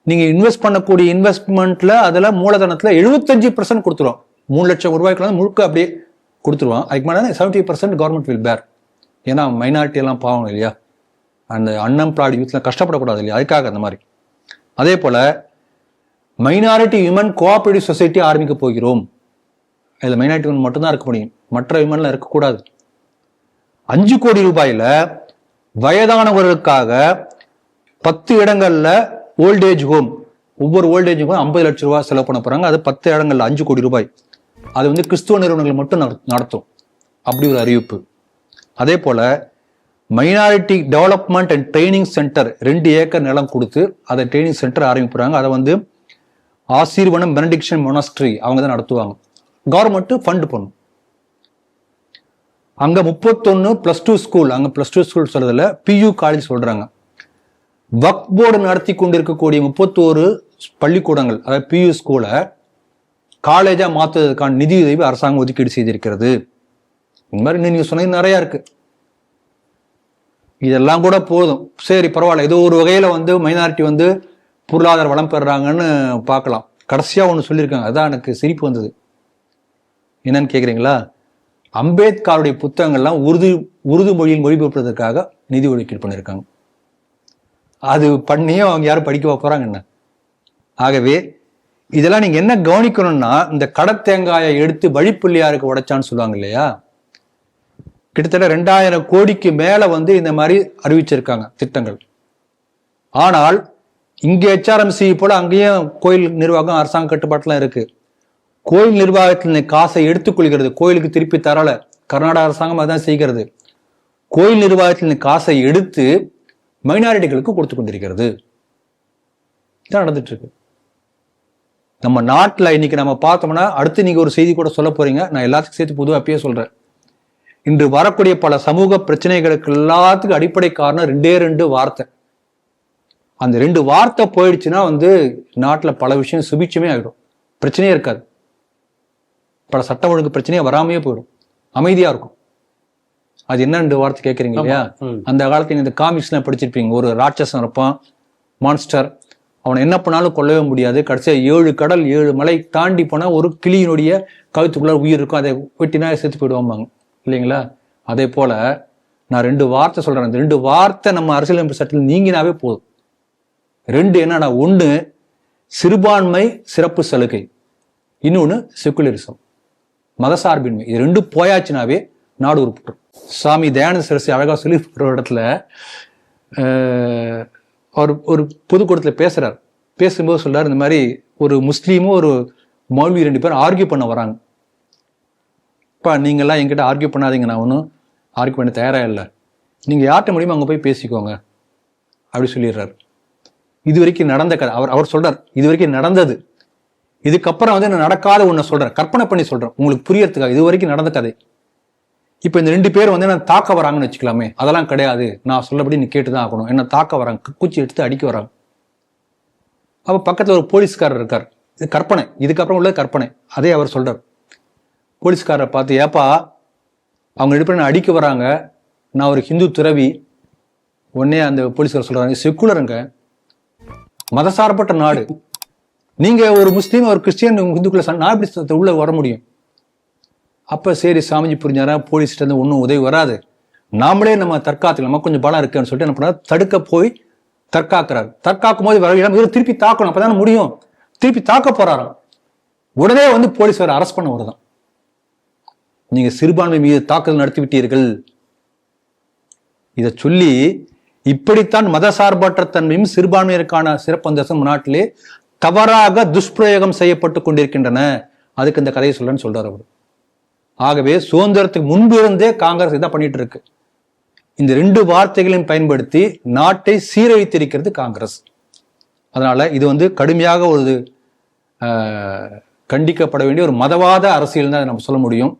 நீங்க இன்வெஸ்ட் பண்ணக்கூடிய இன்வெஸ்ட்மெண்ட்ல அதுல மூலதனத்துல 75% கொடுத்துருவோம். 3 லட்சம் ரூபாய்க்குள்ள முழுக்க அப்படியே கொடுத்துருவான். அதுக்கு மேலே 70% கவர்மெண்ட் வில் பேர். ஏன்னா மைனாரிட்டி எல்லாம் பாவம் இல்லையா, அந்த அன்எம்ப்ளாய்டு யூத்லாம் கஷ்டப்படக்கூடாது இல்லையா, அதுக்காக அந்த மாதிரி. அதே போல மைனாரிட்டி விமன் கோஆபரேட்டிவ் சொசைட்டி ஆரம்பிக்க போகிறோம். இதுல மைனாரிட்டி விமன் மட்டும்தான் இருக்க முடியும், மற்ற விமன்லாம் இருக்கக்கூடாது. 5 கோடி ரூபாயில வயதானவர்களுக்காக 10 இடங்கள்ல ஓல்டேஜ் ஹோம், ஒவ்வொரு ஓல்டேஜ் ஹோம் 50 லட்சம் ரூபாய் செலவு பண்ண போறாங்க. அது 10 இடங்கள்ல 5 கோடி ரூபாய். அது வந்து கிறிஸ்துவ நிறுவனங்கள் மட்டும் நடத்தும், அப்படி ஒரு அறிவிப்பு. அதே போல minority development and training centre 2 acre நிலம் கொடுத்து அதை ட்ரைனிங் சென்டர் ஆரம்பிக்கிறாங்க. அதை வந்து ஆசீர்வனம் பெனடிக்ஷன் மொனாஸ்ட்ரி அவங்க தான் நடத்துவாங்க, கவர்மெண்ட் ஃபண்ட் பண்ணும். அங்க 31 +2 ஸ்கூல், அங்க +2 ஸ்கூல் சொல்றதுல PU காலேஜ் சொல்றாங்க. வக்ஃப் போர்டு நடத்தி கொண்டிருக்கக்கூடிய 31 பள்ளிக்கூடங்கள், அதாவது PU ஸ்கூலை காலேஜா மாத்துவதற்கான நிதி உதவி அரசாங்கம் ஒதுக்கீடு செய்திருக்கிறது. இந்த மாதிரி நீங்க சொன்னது நிறைய இருக்கு. இதெல்லாம் கூட போதும், சரி பரவாயில்ல, ஏதோ ஒரு வகையில வந்து மைனாரிட்டி வந்து பொருளாதார வளம் பெறாங்கன்னு பார்க்கலாம். கடைசியா ஒண்ணு சொல்லியிருக்காங்க, அதான் எனக்கு சிரிப்பு வந்தது. என்னன்னு கேக்குறீங்களா, அம்பேத்கருடைய புத்தகங்கள்லாம் உருது மொழியில் மொழிபெயர்ப்பதற்காக நிதி ஒதுக்கீடு பண்ணியிருக்காங்க. அது பண்ணியும் அவங்க யாரும் படிக்க போறாங்க என்ன? ஆகவே இதெல்லாம் நீங்க என்ன கவனிக்கணும்னா, இந்த கடத்தேங்காயை எடுத்து வழிப்புள்ளியாருக்கு உடைச்சான்னு சொல்லுவாங்க இல்லையா, கிட்டத்தட்ட 2000 கோடிக்கு மேல வந்து இந்த மாதிரி அறிவிச்சிருக்காங்க திட்டங்கள். ஆனால் இங்க HRMC போல அங்கேயும் கோயில் நிர்வாகம் அரசாங்க கட்டுப்பாட்டுலாம் இருக்கு. கோயில் நிர்வாகத்தில் காசை எடுத்துக்கொள்கிறது, கோயிலுக்கு திருப்பி தரல, கர்நாடக அரசாங்கம் அதான் செய்கிறது. கோயில் நிர்வாகத்தில் காசை எடுத்து மைனாரிட்டிகளுக்கு கொடுத்து கொண்டிருக்கிறது. இதான் நடந்துட்டு இருக்கு நம்ம நாட்டுல. இன்னைக்கு நம்ம பார்த்தோம்னா, அடுத்து நீங்க ஒரு செய்தி கூட சொல்ல போறீங்க, நான் எல்லாத்துக்கும் சேர்த்து பொதுவாக அப்பயே சொல்றேன். இன்று வரக்கூடிய பல சமூக பிரச்சனைகளுக்கு எல்லாத்துக்கும் அடிப்படை காரணம் 2 வார்த்தை. அந்த 2 வார்த்தை போயிடுச்சுன்னா வந்து நாட்டுல பல விஷயம் சுபிட்சமே ஆகிடும், பிரச்சனையே இருக்காது. பல சட்டம் ஒழுங்கு பிரச்சனையே வராமையே போயிடும், அமைதியா இருக்கும். அது என்ன 2 வார்த்தை கேட்கறீங்க இல்லையா? அந்த காலத்துல இந்த காமிக்ஸ்லாம் படிச்சிருப்பீங்க, ஒரு ராட்சசன் இருப்பான், மான்ஸ்டர், அவனை என்ன பண்ணாலும் கொல்லவே முடியாது. கடைசியா 7 கடல் 7 மலை தாண்டி போனா ஒரு கிளியினுடைய கழுத்துக்குள்ள உயிர் இருக்கும், அதை வெட்டினா செத்து போயிடுவாங்க இல்லைங்களா? அதே போல நான் 2 வார்த்தை சொல்றேன். அந்த 2 வார்த்தை நம்ம அரசியலமைப்பு சட்டத்தில் நீங்கினாவே போதும். 2 என்னன்னா, 1 சிறுபான்மை சிறப்பு சலுகை, இன்னொன்னு செக்குலரிசம், மதசார்பின்மை. இது 2 போயாச்சுனாவே நாடு உருப்பட்டு. சாமி தயானந்த சரஸ்வதி அழகா சொல்லி ஒரு இடத்துல அவர் ஒரு பொதுக்கூட்டத்தில் பேசுறார். பேசும்போது சொல்றாரு, இந்த மாதிரி ஒரு முஸ்லீமும் ஒரு மௌல்வி 2 பேரும் ஆர்கியூ பண்ண வராங்க. இப்போ நீங்கள்லாம் என்கிட்ட ஆர்கியூ பண்ணாதீங்க, நான் ஒன்றும் ஆர்கியூ பண்ண தயாராக இல்லை, நீங்கள் யார்கிட்ட முடியுமோ அங்கே போய் பேசிக்கோங்க அப்படி சொல்லிடுறாரு. இது வரைக்கும் நடந்த கதை அவர் சொல்றார். இது வரைக்கும் நடந்தது, இதுக்கப்புறம் வந்து நான் நடக்காத ஒன்று சொல்றேன், கற்பனை பண்ணி சொல்றேன் உங்களுக்கு புரியறதுக்காக. இது வரைக்கும் நடந்த கதை. இப்போ இந்த 2 பேர் வந்து என்ன தாக்க வராங்கன்னு வச்சுக்கலாமே, அதெல்லாம் கிடையாது, நான் சொல்லபடி நீ கேட்டுதான் ஆகணும், என்ன தாக்க வராங்க, குச்சி எடுத்து அடிக்க வராங்க. அப்போ பக்கத்தில் ஒரு போலீஸ்காரர் இருக்கார். இது கற்பனை, இதுக்கப்புறம் உள்ளது கற்பனை. அதே அவர் சொல்றார். போலீஸ்காரரை பார்த்து, ஏப்பா அவங்க 2 பேரும் அடிக்க வராங்க, நான் ஒரு ஹிந்து துறவி. உடனே அந்த போலீஸ்காரர் சொல்றாங்க, செக்குலருங்க, மதசார்பற்ற நாடு, நீங்க ஒரு முஸ்லீம் ஒரு கிறிஸ்டியன் ஹிந்துக்குள்ள நான் எப்படி உள்ள வர முடியும்? அப்ப சரி சாமிஜி புரிஞ்சாரா, போலீஸ்கிட்ட இருந்து ஒன்றும் உதவி வராது, நாமளே நம்ம தற்காத்துக்கலாம், கொஞ்சம் பலம் இருக்குன்னு சொல்லிட்டு என்ன பண்ணாரு, தடுக்க போய் தற்காக்குறாரு. தற்காக்கும் போது வர திருப்பி தாக்கணும், அப்பதானே முடியும். திருப்பி தாக்க போறாராம். உடனே வந்து போலீஸ் வர அரெஸ்ட் பண்ண வருதான். நீங்க சிறுபான்மை மீது தாக்குதல் நடத்தி விட்டீர்கள். இதை சொல்லி இப்படித்தான் மதசார்பற்ற தன்மையும் சிறுபான்மையினருக்கான சிறப்பு அந்தஸ்தும் நாட்டிலே தவறாக துஷ்பிரயோகம் செய்யப்பட்டு கொண்டிருக்கின்றன. அதுக்கு இந்த கதையை சொல்றேன்னு சொல்றாரு அவர். ஆகவே சுதந்திரத்துக்கு முன்பு இருந்தே காங்கிரஸ் இதான் பண்ணிட்டு இருக்கு. இந்த 2 வார்த்தைகளையும் பயன்படுத்தி நாட்டை சீரழித்திருக்கிறது காங்கிரஸ். அதனால இது வந்து கடுமையாக ஒரு கண்டிக்கப்பட வேண்டிய ஒரு மதவாத அரசியல் தான் நம்ம சொல்ல முடியும்.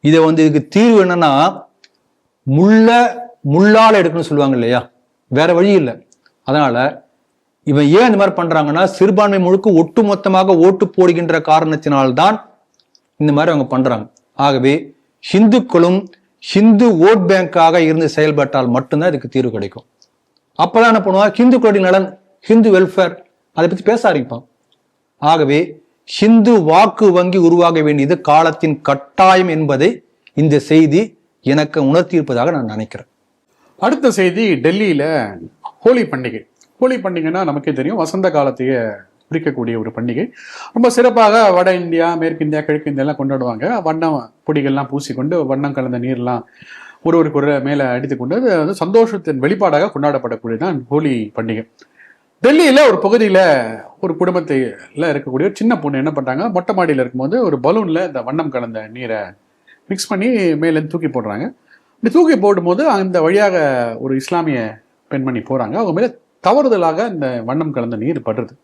இதை வந்து இதுக்கு தீர்வு என்னன்னா, முள்ளால எடுக்கணும்னு சொல்லுவாங்க இல்லையா, வேற வழி இல்லை. அதனால இவன் ஏன் இந்த மாதிரி பண்றாங்கன்னா, சிறுபான்மை முழுக்க ஒட்டுமொத்தமாக ஓட்டு போடுகின்ற காரணத்தினால்தான் இந்த மாதிரி அவங்க பண்றாங்க. ஆகவே ஹிந்துக்களும் ஹிந்து ஓட் பேங்காக இருந்து செயல்பட்டால் மட்டும்தான் இதுக்கு தீர்வு கிடைக்கும். அப்பதான் என்ன பண்ணுவாங்க, ஹிந்துக்களுடைய நலன், ஹிந்து வெல்ஃபேர், அதை பத்தி பேச ஆரம்பிப்பான். ஆகவே ஹிந்து வாக்கு வங்கி உருவாக வேண்டியது காலத்தின் கட்டாயம் என்பதை இந்த செய்தி எனக்கு உணர்த்தியிருப்பதாக நான் நினைக்கிறேன். அடுத்த செய்தி, டெல்லியில ஹோலி பண்டிகை. ஹோலி பண்டிகைன்னா நமக்கே தெரியும், வசந்த காலத்தையே குறிக்கக்கூடிய ஒரு பண்டிகை. ரொம்ப சிறப்பாக வட இந்தியா, மேற்கு இந்தியா, கிழக்கு இந்தியாலாம் கொண்டாடுவாங்க. வண்ணம் பொடிகள்லாம் பூசிக்கொண்டு வண்ணம் கலந்த நீர்லாம் ஒருவருக்கு ஒரு மேலே அடித்து கொண்டு அது வந்து சந்தோஷத்தின் வெளிப்பாடாக கொண்டாடப்படக்கூடியதான் ஹோலி பண்டிகை. டெல்லியில ஒரு பகுதியில ஒரு குடும்பத்தில் இருக்கக்கூடிய ஒரு சின்ன பொண்ணு என்ன பண்றாங்க, மொட்டை மாடியில் இருக்கும்போது ஒரு பலூன்ல இந்த வண்ணம் கலந்த நீரை மிக்ஸ் பண்ணி மேலேருந்து தூக்கி போடுறாங்க. இப்படி தூக்கி போடும்போது அந்த வழியாக ஒரு இஸ்லாமிய பெண்மணி போறாங்க. அவங்க மேலே தவறுதலாக இந்த வண்ணம் கலந்த நீர் படுறது.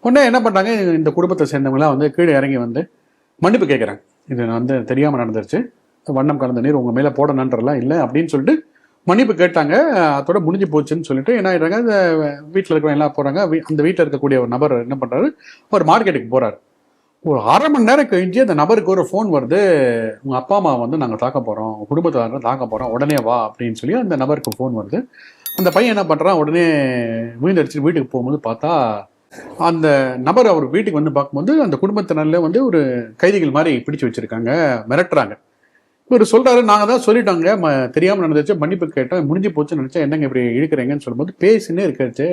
உடனே என்ன பண்றாங்க, இந்த குடும்பத்தை சேர்ந்தவங்களாம் வந்து கீழே இறங்கி வந்து மன்னிப்பு கேட்குறாங்க. இது வந்து தெரியாம நடந்துருச்சு, வண்ணம் கலந்த நீர் உங்க மேலே போடணுன்றலாம் இல்லை அப்படின்னு சொல்லிட்டு மன்னிப்பு கேட்டாங்க. அதோட முடிஞ்சு போச்சுன்னு சொல்லிட்டு என்ன ஆயிடுறாங்க, இந்த வீட்டில் இருக்கிறவங்க எல்லாம் போறாங்க. அந்த வீட்டில் இருக்கக்கூடிய ஒரு நபர் என்ன பண்றாரு, ஒரு மார்க்கெட்டுக்கு போறாரு. ஒரு அரை மணி நேரம் கழிஞ்சு அந்த நபருக்கு ஒரு ஃபோன் வருது, உங்க அப்பா அம்மா வந்து நாங்கள் தாக்க போறோம், குடும்பத்தார தாக்க போறோம், உடனே வா அப்படின்னு சொல்லி அந்த நபருக்கு ஃபோன் வருது. அந்த பையன் என்ன பண்றான், உடனே வீண்டடிச்சு வீட்டுக்கு போகும்போது பார்த்தா அந்த நபர் அவர் வீட்டுக்கு வந்து பார்க்கும்போது அந்த குடும்பத்தினர்ல வந்து ஒரு கைதிகள் மாதிரி பிடிச்சு வச்சிருக்காங்க, மிரட்டுறாங்க. இவர் சொல்றாரு, நாங்க தான் சொல்லிட்டாங்க, தெரியாம நடந்துச்சு, மன்னிப்பு கேட்டோம், முடிஞ்சு போச்சுன்னு நினைச்சா என்னங்க இப்படி இழுக்கிறீங்கன்னு சொல்லும்போது பேசினே இருக்காச்சு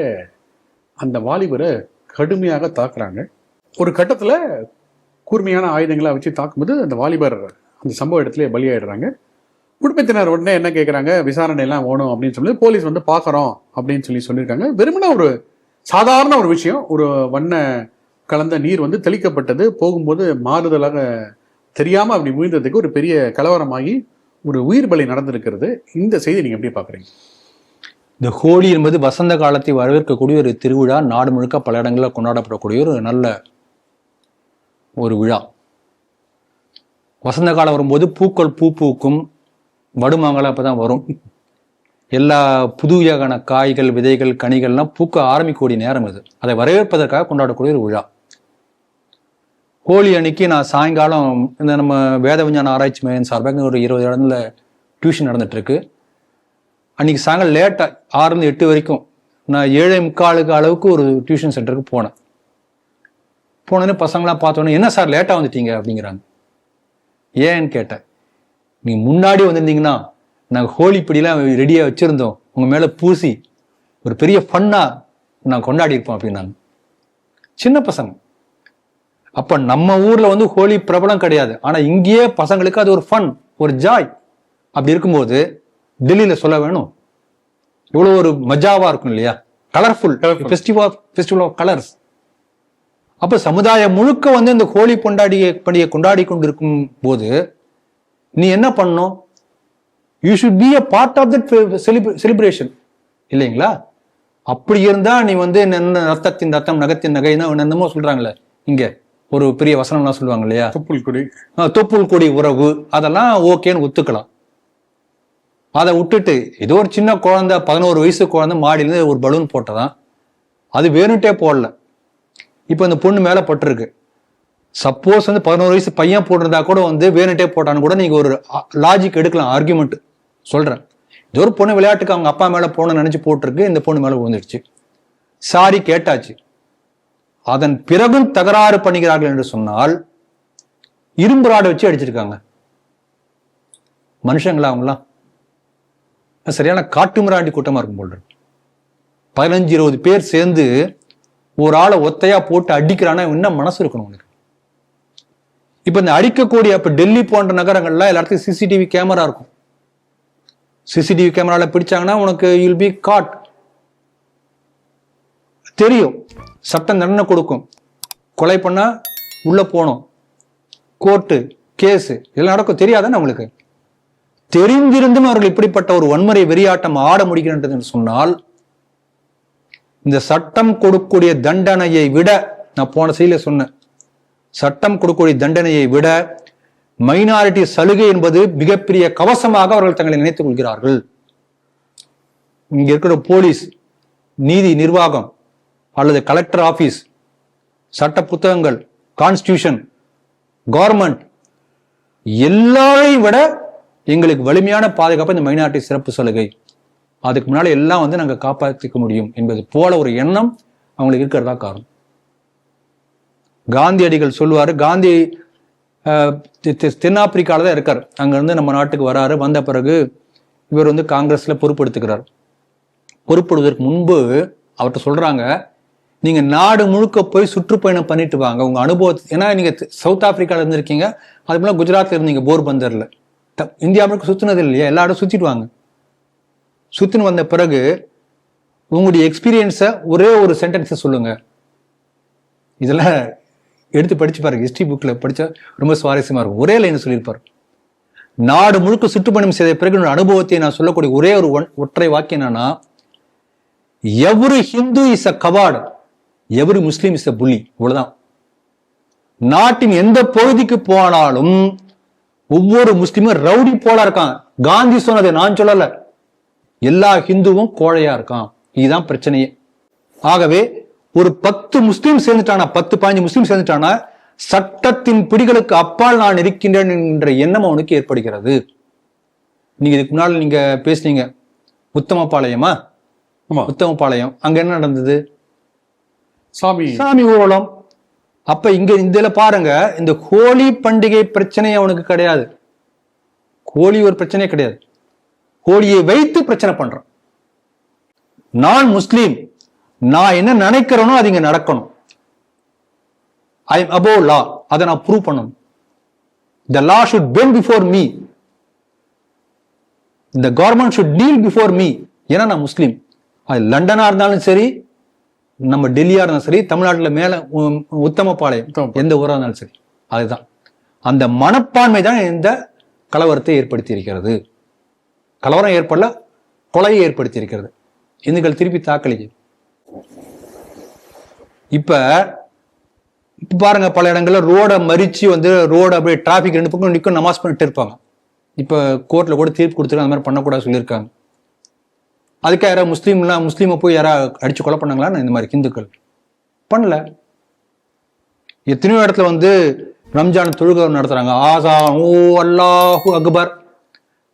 அந்த வாலிபரை கடுமையாக தாக்குறாங்க. ஒரு கட்டத்துல கூர்மையான ஆயுதங்களை வச்சு தாக்கும்போது அந்த வாலிபர் அந்த சம்பவ இடத்துலயே பலியாயிடுறாங்க. குடும்பத்தினர் உடனே என்ன கேட்குறாங்க, விசாரணை எல்லாம் ஓணும் அப்படின்னு சொல்லி போலீஸ் வந்து பார்க்குறோம் அப்படின்னு சொல்லியிருக்காங்க. வெறுமனே ஒரு சாதாரண ஒரு விஷயம், ஒரு வண்ண கலந்த நீர் வந்து தெளிக்கப்பட்டது, போகும்போது மாறுதலாக தெரியாம அப்படி விழுந்ததுக்கு ஒரு பெரிய கலவரமாகி ஒரு உயிர் பலி நடந்திருக்கிறது. இந்த செய்தி நீங்க எப்படி பாக்குறீங்க? இந்த ஹோலி என்பது வசந்த காலத்தை வரவேற்கக்கூடிய ஒரு திருவிழா. நாடு முழுக்க பல இடங்களில் கொண்டாடப்படக்கூடிய ஒரு நல்ல ஒரு விழா. வசந்த காலம் வரும்போது பூக்கள் பூக்கும், வடுமாங்கலாம் அப்பதான் வரும். எல்லா புது வகையான காய்கள், விதைகள், கனிகள்லாம் பூக்க ஆரம்பிக்கக்கூடிய நேரம் இது. அதை வரவேற்பதற்காக கொண்டாடக்கூடிய ஒரு விழா. ஹோலி அன்னைக்கு நான் சாயங்காலம் இந்த நம்ம வேத விஞ்ஞான ஆராய்ச்சி மையம் சார்பாக ஒரு 20 இடத்துல டியூஷன் நடந்துட்டு இருக்கு. அன்னைக்கு சாயங்காலம் லேட்டாக 6 to 8 வரைக்கும் நான் 7:45 அளவுக்கு ஒரு டியூஷன் சென்டருக்கு போனேன். போனோன்னே பசங்களாம் பார்த்தோன்னே, என்ன சார் லேட்டாக வந்துட்டீங்க அப்படிங்கிறாங்க. ஏன்னு கேட்டேன். நீங்கள் முன்னாடி வந்திருந்தீங்கன்னா நாங்கள் ஹோலி பிடிலாம் ரெடியாக வச்சுருந்தோம், உங்கள் மேலே பூசி ஒரு பெரிய ஃபன்னாக நாங்கள் கொண்டாடி இருப்போம் அப்படின்னாங்க. சின்ன பசங்க. அப்போ நம்ம ஊரில் வந்து ஹோலி பிரபலம் கிடையாது, ஆனால் இங்கேயே பசங்களுக்கு அது ஒரு ஃபன், ஒரு ஜாய். அப்படி இருக்கும்போது டெல்லியில் சொல்ல வேணும், இவ்வளோ ஒரு மஜாவாக இருக்கும் இல்லையா, கலர்ஃபுல் ஃபெஸ்டிவல் ஆஃப் கலர்ஸ். அப்ப சமுதாயம் முழுக்க வந்து இந்த ஹோலி பண்டிகை கொண்டாடி கொண்டிருக்கும் போது நீ என்ன பண்ணணும்? You should be a part of that celebration, இல்லைங்களா? அப்படி இருந்தா நீ வந்து ரத்தத்தின் ரத்தம் நகத்தின் நகைன்னா என்னமோ சொல்றாங்களே, இங்க ஒரு பெரிய வசனம்லாம் சொல்லுவாங்க இல்லையா, தொப்புள் கொடி உறவு, அதெல்லாம் ஓகேன்னு ஒத்துக்கலாம். அதை விட்டுட்டு ஏதோ ஒரு சின்ன குழந்தை 11 வயசு குழந்தை மாடியிலேருந்து ஒரு பலூன் போட்டதான், அது வேணுட்டே போடல, இப்போ இந்த பொண்ணு மேல பட்டிருக்கு. சப்போஸ் வந்து 11 வயசு பையன் போட்டிருந்தா கூட வந்து வேணுட்டே போட்டான்னு கூட நீங்க ஒரு லாஜிக் எடுக்கலாம், ஆர்குமெண்ட் சொல்றேன். இது ஒரு பொண்ணு விளையாட்டுக்கு அவங்க அப்பா மேல போன நினைச்சு போட்டிருக்கு, இந்த பொண்ணு மேல விழுந்துடுச்சு, சாரி கேட்டாச்சு. அதன் பிறகும் தகராறு பண்ணுகிறார்கள் என்று சொன்னால் இரும்பு ராடை வச்சு அடிச்சிருக்காங்க. மனுஷங்களா அவங்களாம்? சரியான காட்டு மிராண்டி கூட்டமா இருக்கும் போல். 15-20 பேர் சேர்ந்து ஒரு ஆளை ஒத்தையா போட்டு அடிக்கிறானா என்ன மனசு இருக்கணும் உனக்கு? இப்ப இந்த அடிக்கக்கூடிய இப்ப டெல்லி போன்ற நகரங்கள்ல எல்லாத்தையும் சிசிடிவி கேமரா இருக்கும். சிசிடிவி கேமரால பிடிச்சாங்கன்னா உனக்கு யூல் பி காட், தெரியும், சட்டம் தண்டனை கொடுக்கும். கொலை பண்ணா உள்ள போனோம், கோர்ட்டு கேஸ் இதெல்லாம் நடக்கும். தெரியாதானே அவங்களுக்கு? தெரிந்திருந்தும் அவர்கள் இப்படிப்பட்ட ஒரு வன்முறை வெறியாட்டம் ஆட முடிகிறது என்று சொன்னால், இந்த சட்டம் கொடுக்கக்கூடிய தண்டனையை விட, நான் போன செய்தியில சொன்னேன், சட்டம் கொடுக்கக்கூடிய தண்டனையை விட மைனாரிட்டி சலுகை என்பது மிகப்பெரிய கவசமாக அவர்கள் தங்களை நினைத்துக் கொள்கிறார்கள். இங்க இருக்கிற போலீஸ், நீதி நிர்வாகம் அல்லது கலெக்டர் ஆபீஸ், சட்ட புத்தகங்கள், கான்ஸ்டிடியூஷன், கவர்மெண்ட் எல்லாரையும் விட எங்களுக்கு வலிமையான பாதுகாப்பு இந்த மைனாரிட்டி சிறப்பு சலுகை, அதுக்கு முன்னாடி எல்லாம் வந்து நாங்கள் காப்பாற்றிக்க முடியும் என்பது போல ஒரு எண்ணம் அவங்களுக்கு இருக்கிறதா காரணம். காந்தியடிகள் சொல்லுவாரு, காந்தி தென்னாப்பிரிக்கால தான் இருக்கார், அங்க இருந்து நம்ம நாட்டுக்கு வராரு. வந்த பிறகு இவர் வந்து காங்கிரஸ்ல பொறுப்பெடுத்துக்கிறார். பொறுப்படுவதற்கு முன்பு அவர்கிட்ட சொல்றாங்க, நீங்க நாடு முழுக்க போய் சுற்றுப்பயணம் பண்ணிட்டு வாங்க உங்க அனுபவத்தை. ஏன்னா நீங்க சவுத் ஆப்பிரிக்கால இருந்திருக்கீங்க, அது போல குஜராத்ல இருந்தீங்க, போர்பந்தர்ல. இந்தியா முழுக்க சுத்தினது இல்லையா, எல்லா இடம் சுத்திட்டு வாங்க. சுத்தின்னு வந்த பிறகு உங்களுடைய எக்ஸ்பீரியன்ஸை ஒரே ஒரு சென்டென்ஸை சொல்லுங்க. இதெல்லாம் எடுத்து படிச்சு பாருங்க, ஹிஸ்டரி புக்ல படிச்சா ரொம்ப சுவாரஸ்யமா இருக்கும். ஒரே லைன் சொல்லியிருப்பாரு, நாடு முழுக்க சுற்றுப்பயணம் செய்த பிறகு அனுபவத்தை நான் சொல்லக்கூடிய ஒரே ஒரு ஒற்றை வாக்கியம் என்னன்னா, every Hindu is a coward, every Muslim is a புலி. இவ்வளவுதான். நாட்டின் எந்த பகுதிக்கு போனாலும் ஒவ்வொரு முஸ்லீமும் ரவுடி போல இருக்கான். காந்தி சொன்னதை நான் சொல்லல, எல்லா ஹிந்துவும் கோழையா இருக்கான். இதுதான் பிரச்சனையே. ஆகவே ஒரு 10 முஸ்லீம் சேர்ந்துட்டானா, 10-15 முஸ்லீம் சேர்ந்துட்டானா, சட்டத்தின் பிடிகளுக்கு அப்பால் நான் இருக்கின்றேன் என்ற எண்ணம் அவனுக்கு ஏற்படுகிறது. நீங்க இதுக்கு முன்னால் நீங்க பேசுனீங்க உத்தமபாளையமா, உத்தமபாளையம், அங்க என்ன நடந்தது? சாமி ஊர்வலம். அப்ப இங்க இந்த பாருங்க, இந்த ஹோலி பண்டிகை பிரச்சனை அவனுக்கு கிடையாது. ஹோலி ஒரு பிரச்சனையே கிடையாது. ஹோலியை வைத்து பிரச்சனை பண்றான். நான் முஸ்லீம், நான் என்ன நினைக்கிறேனோ அது இங்க நடக்கணும். ஐ எம் அபோவ் லா, அதை நான் ப்ரூவ் பண்ணணும். The law should bend before me. The government should kneel before me. ஏன்னா நான் முஸ்லீம். அது லண்டனா இருந்தாலும் சரி, நம்ம டெல்லியா இருந்தாலும் சரி, தமிழ்நாட்டுல மேல உத்தமபாளையம் எந்த ஊரா இருந்தாலும் சரி, அதுதான். அந்த மனப்பான்மை தான் இந்த கலவரத்தை ஏற்படுத்தி இருக்கிறது. கலவரம் ஏற்படல, கொலையை ஏற்படுத்தி இருக்கிறது. இந்துக்கள் திருப்பி தாக்கலிங்க. இப்ப பாருங்க, பல இடங்கள்ல ரோட மறிச்சு வந்து ரோட அப்படியே டிராபிக் 2 பக்கம் நிற்கும், நமாஸ் பண்ணிட்டு இருப்பாங்க. இப்ப கோர்ட்ல கூட தீர்ப்பு கொடுத்துருக்காங்க, அந்த மாதிரி பண்ணக்கூடாது சொல்லியிருக்காங்க. அதுக்காக யாராவது முஸ்லீமை போய் யாராவது அடிச்சு கொலை பண்ணாங்களா? இந்த மாதிரி ஹிந்துக்கள் பண்ணல. எத்தனையோ இடத்துல வந்து ரம்ஜான் தொழுகை நடத்துறாங்க, ஆசா ஓ அல்லாஹு அக்பர்